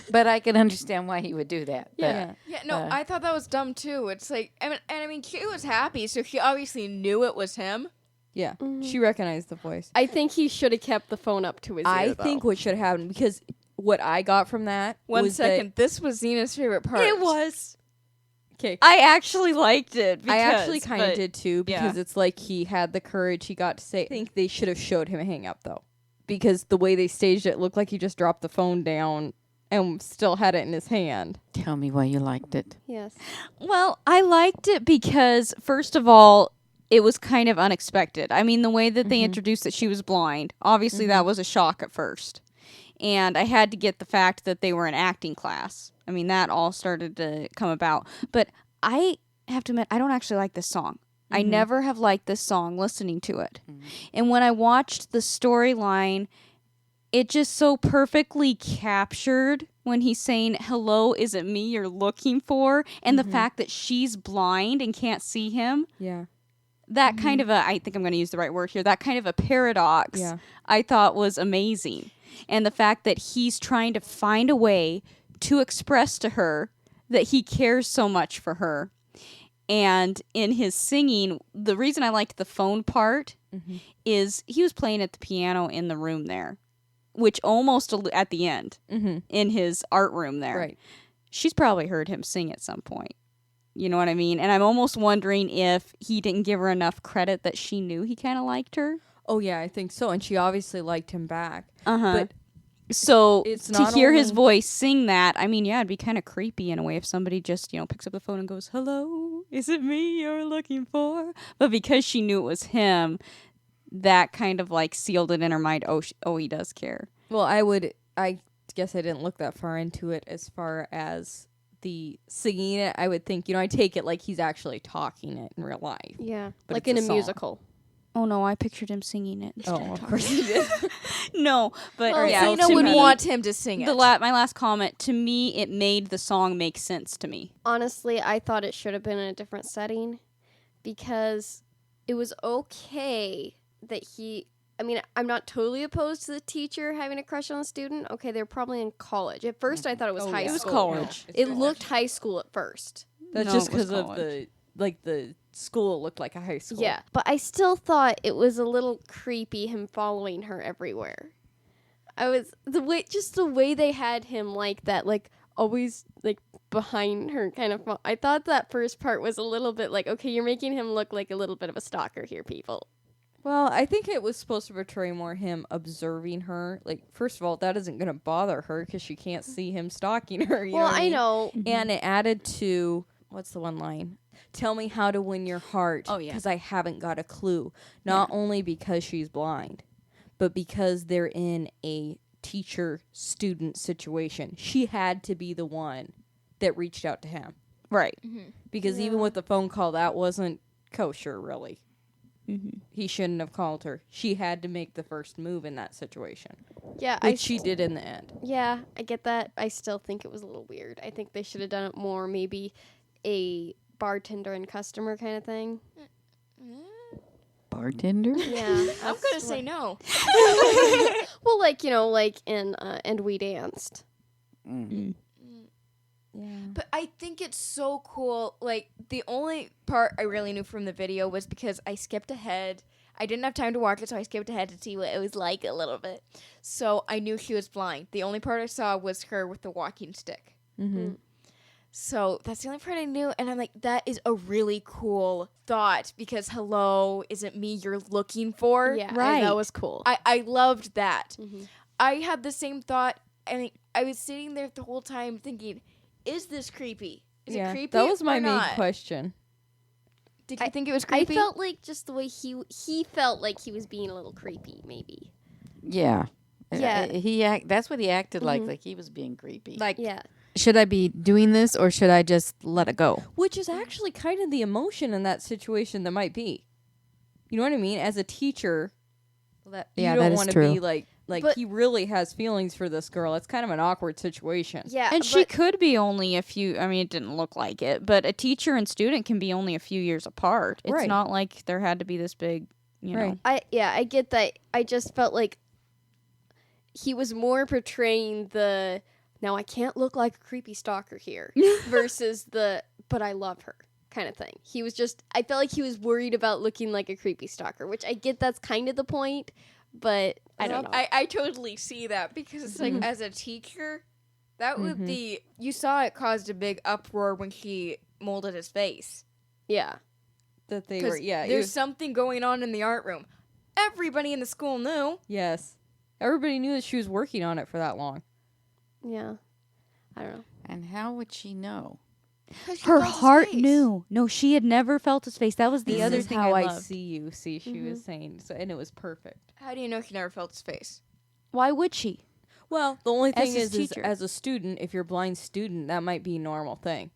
But I can understand why he would do that. But Yeah. Yeah, no, Uh, I thought that was dumb too. It's like, I mean, he was happy, so he obviously knew it was him. Yeah. She recognized the voice. I think he should have kept the phone up to his ear. I though. think what should have happened, because what I got from that One was second, this was Zena's favorite part. It was. Okay. I actually liked it. I actually because- kind of but- did too, because yeah. it's like he had the courage. He got to say. I think they should have showed him hang up though, because the way they staged it looked like he just dropped the phone down and still had it in his hand. tell me why you liked it. Yes. Well, I liked it because, first of all, it was kind of unexpected. I mean, the way that they introduced that she was blind, obviously that was a shock at first. And I had to get the fact that they were in acting class. I mean, that all started to come about. But I have to admit, I don't actually like this song. I never have liked this song listening to it. And when I watched the storyline, it just so perfectly captured when he's saying, hello, is it me you're looking for? And the fact that she's blind and can't see him. Yeah. That kind of I think I'm going to use the right word here, that kind of a paradox Yeah. I thought was amazing. And the fact that he's trying to find a way to express to her that he cares so much for her. And in his singing, the reason I liked the phone part is he was playing at the piano in the room there, which almost at the end in his art room there. Right. She's probably heard him sing at some point. You know what I mean? And I'm almost wondering if he didn't give her enough credit that she knew he kind of liked her. Oh yeah, I think so. And she obviously liked him back. Uh-huh. But So it's to not hear his only- voice sing that, I mean, yeah, it'd be kind of creepy in a way if somebody just, picks up the phone and goes, hello, is it me you're looking for? But because she knew it was him, that kind of like sealed it in her mind. Oh, he does care. Well, I guess I didn't look that far into it as far as the singing it. I would think, I take it like he's actually talking it in real life. Yeah, But like it's in a a song. musical. Oh no, I pictured him singing it. Oh, of course he did. No, but Well, yeah, Cena to would me, want him to sing it. my last comment, to me, it made the song make sense to me. Honestly, I thought it should have been in a different setting because it was okay that I'm not totally opposed to the teacher having a crush on a student. Okay, they're probably in college. At first, I thought it was high It was school. college. It looked high school at first. That's No, just it was because of college. the school looked like a high school. Yeah, but I still thought it was a little creepy him following her everywhere. The way they had him like that, like always like behind her kind of. I thought that first part was a little bit like, okay, you're making him look like a little bit of a stalker here, people. Well, I think it was supposed to portray more him observing her. Like, first of all, that isn't going to bother her because she can't see him stalking her. You know what I mean? know. And it added to, what's the one line? Tell me how to win your heart. Oh, yeah. Because I haven't got a clue. Not only because she's blind, but because they're in a teacher-student situation. She had to be the one that reached out to him. Right. Because even with the phone call, that wasn't kosher, really. He shouldn't have called her. She had to make the first move in that situation, Yeah, which she did in the end. Yeah, I get that. I still think it was a little weird. I think they should have done it more, maybe a bartender and customer kind of thing. Bartender? Yeah, I'm gonna say no. well, like in And We Danced. Yeah. But I think it's so cool. Like, the only part I really knew from the video was because I skipped ahead. I didn't have time to watch it, so I skipped ahead to see what it was like a little bit. So I knew she was blind. The only part I saw was her with the walking stick. Mm-hmm. So that's the only part I knew. And I'm like, that is a really cool thought because, hello, is it me you're looking for? Yeah, Right. that was cool. I loved that. Mm-hmm. I had the same thought. And I was sitting there the whole time thinking, is this creepy? Is it creepy? That was my or main not? question. Did you think it was I creepy? felt like just the way he felt like he was being a little creepy, maybe. Yeah. Yeah. That's what he acted like he was being creepy. Like, Yeah. should I be doing this or should I just let it go? Which is actually kind of the emotion in that situation that might be. You know what I mean? As a teacher, that Yeah, you that don't is want to true. be like But- he really has feelings for this girl. It's kind of an awkward situation. Yeah. And she but- could be only a few, I mean, it didn't look like it, but a teacher and student can be only a few years apart. It's Right. not like there had to be this big, you know. Right. I get that. I just felt like he was more portraying the now I can't look like a creepy stalker here versus the but I love her kind of thing. He was just I felt like he was worried about looking like a creepy stalker, which I get that's kind of the point, but I don't know. I totally see that because it's like, as a teacher, that would be. You saw it caused a big uproar when he molded his face. Yeah. That they 'Cause were, yeah. it there's was- something going on in the art room. Everybody in the school knew. yes. Everybody knew that she was working on it for that long. Yeah. I don't know. And how would she know? 'Cause she Her felt his heart face. knew. No, she had never felt his face. That was the This other is thing how I I loved. see you. See, she was saying, so, and it was perfect. How do you know he never felt his face? Why would she? Well, the only As thing his is teacher. as a student, if you're a blind student, that might be a normal thing.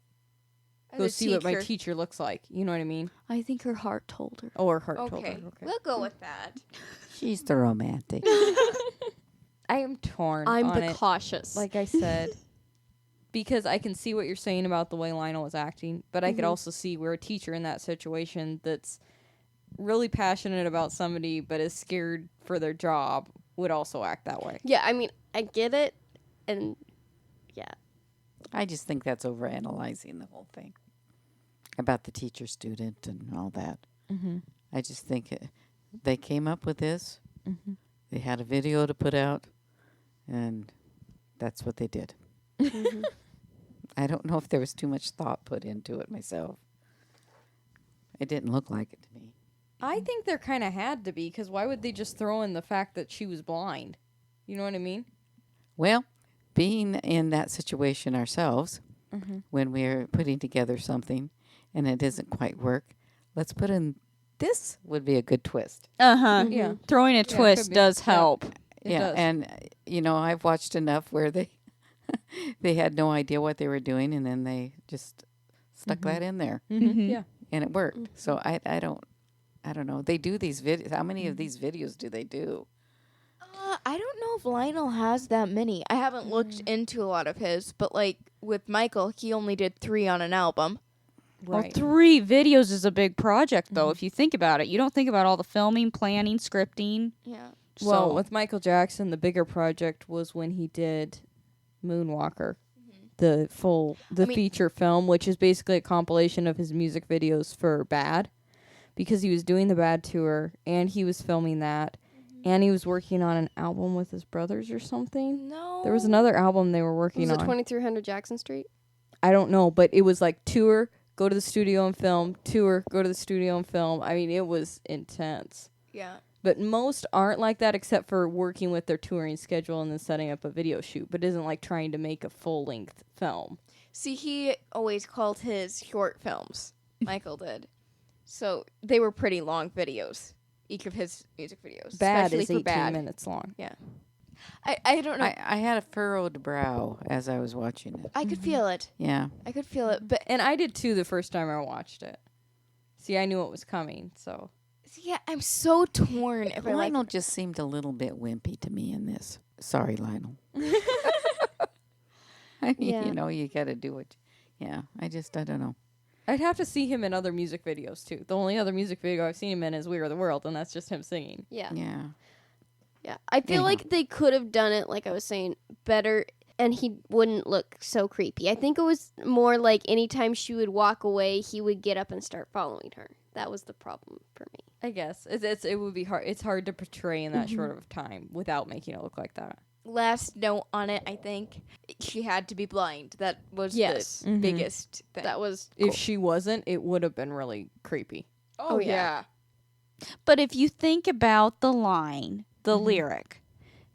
As Go a see what my teacher. teacher looks like. You know what I mean? I think her heart told her. Or heart told Okay, her. Okay. we'll go with that. She's the romantic. I am torn I'm on the it. cautious. Like I said, because I can see what you're saying about the way Lionel was acting, but I could also see where a teacher in that situation that's really passionate about somebody but is scared for their job would also act that way. yeah, I mean, I get it and yeah. I just think that's overanalyzing the whole thing about the teacher student and all that. Mm-hmm. I just think they came up with this. They had a video to put out, and that's what they did. I don't know if there was too much thought put into it myself. It didn't look like it to me. I think there kind of had to be, because why would they just throw in the fact that she was blind? You know what I mean? Well, being in that situation ourselves, when we're putting together something and it doesn't quite work, let's put in this would be a good twist. Uh-huh. Yeah. Throwing a twist could be. does Yeah. help. It yeah, does. and I've watched enough where they they had no idea what they were doing, and then they just stuck that in there, Mhm. Yeah. and it worked. So I don't know. They do these videos. How many of these videos do they do? I don't know if Lionel has that many. I haven't looked into a lot of his, but like with Michael, he only did 3 on an album. Well, Right. 3 videos is a big project, though, if you think about it. You don't think about all the filming, planning, scripting. Yeah. Well, So- with Michael Jackson, the bigger project was when he did Moonwalker, the mean- feature film, which is basically a compilation of his music videos for Bad, because he was doing the Bad tour and he was filming that, and he was working on an album with his brothers or something. No. There was another album they were working Was it on. 2300 Jackson Street? I don't know, but it was like tour, go to the studio and film, tour, go to the studio and film. I mean, it was intense. Yeah. But most aren't like that except for working with their touring schedule and then setting up a video shoot, but isn't like trying to make a full-length film. See, he always called his short films. Michael did. So they were pretty long videos, each of his music videos. Bad especially is for 18 Bad. minutes long. I don't know. I had a furrowed brow as I was watching it. I could feel it. Yeah. I could feel it. But And I did too the first time I watched it. See, I knew it was coming, so. see, yeah, I'm so torn if I like. Lionel just seemed a little bit wimpy to me in this. Sorry, Lionel. I mean, Yeah. you got to do it. Yeah, I don't know. I'd have to see him in other music videos too. The only other music video I've seen him in is We Are the World, and that's just him singing. Yeah. Yeah. Yeah. I feel Anyhow. like they could have done it, like I was saying, better, and he wouldn't look so creepy. I think it was more like anytime she would walk away, he would get up and start following her. That was the problem for me. I guess it would be hard. It's hard to portray in that short of time without making it look like that. Last note on it, I think she had to be blind. That was Yes. the biggest thing. That was If she wasn't, it would have been really creepy. oh yeah. But if you think about the line, the lyric,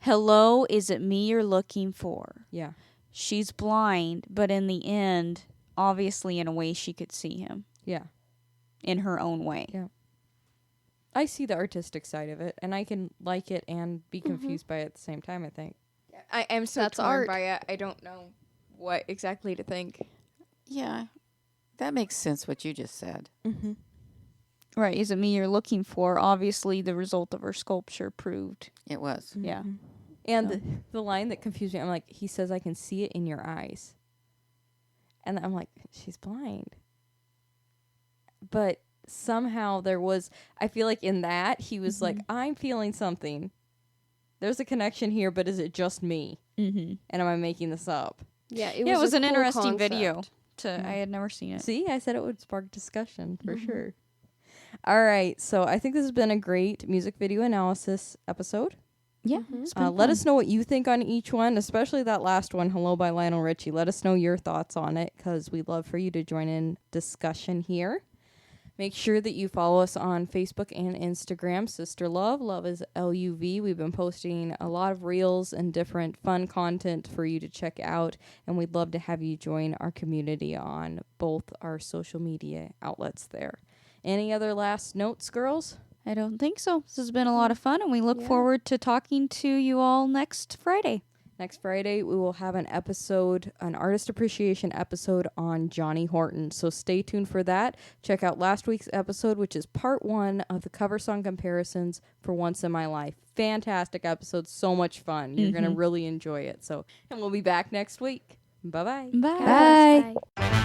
hello, is it me you're looking for? Yeah. She's blind, but in the end, obviously in a way she could see him Yeah. in her own way. Yeah. I see the artistic side of it, and I can like it and be confused by it at the same time, I think. I am so That's torn art. by it. I don't know what exactly to think. Yeah. That makes sense what you just said. Mm-hmm. Right, is it me you're looking for? Obviously the result of her sculpture proved. It was. Yeah. And So- the line that confused me, I'm like, he says, I can see it in your eyes. And I'm like, she's blind. But somehow there was, I feel like in that, he was like, I'm feeling something. There's a connection here, but is it just me? Mm-hmm. And am I making this up? yeah. It was a an cool interesting video. concept. I had never seen it. See, I said it would spark discussion for sure. All right. So I think this has been a great music video analysis episode. Yeah. it's been Let fun. us know what you think on each one, especially that last one, Hello by Lionel Richie. Let us know your thoughts on it because we'd love for you to join in discussion here. Make sure that you follow us on Facebook and Instagram, Sister Love. Love is LUV. We've been posting a lot of reels and different fun content for you to check out, and we'd love to have you join our community on both our social media outlets there. Any other last notes, girls? I don't think so. This has been a lot of fun, and we look forward to talking to you all next Friday. Next Friday, we will have an episode, an artist appreciation episode on Johnny Horton. So stay tuned for that. Check out last week's episode, which is part 1 of the cover song comparisons for Once in My Life. Fantastic episode. So much fun. You're going to really enjoy it. And we'll be back next week. Bye-bye. Bye. Bye.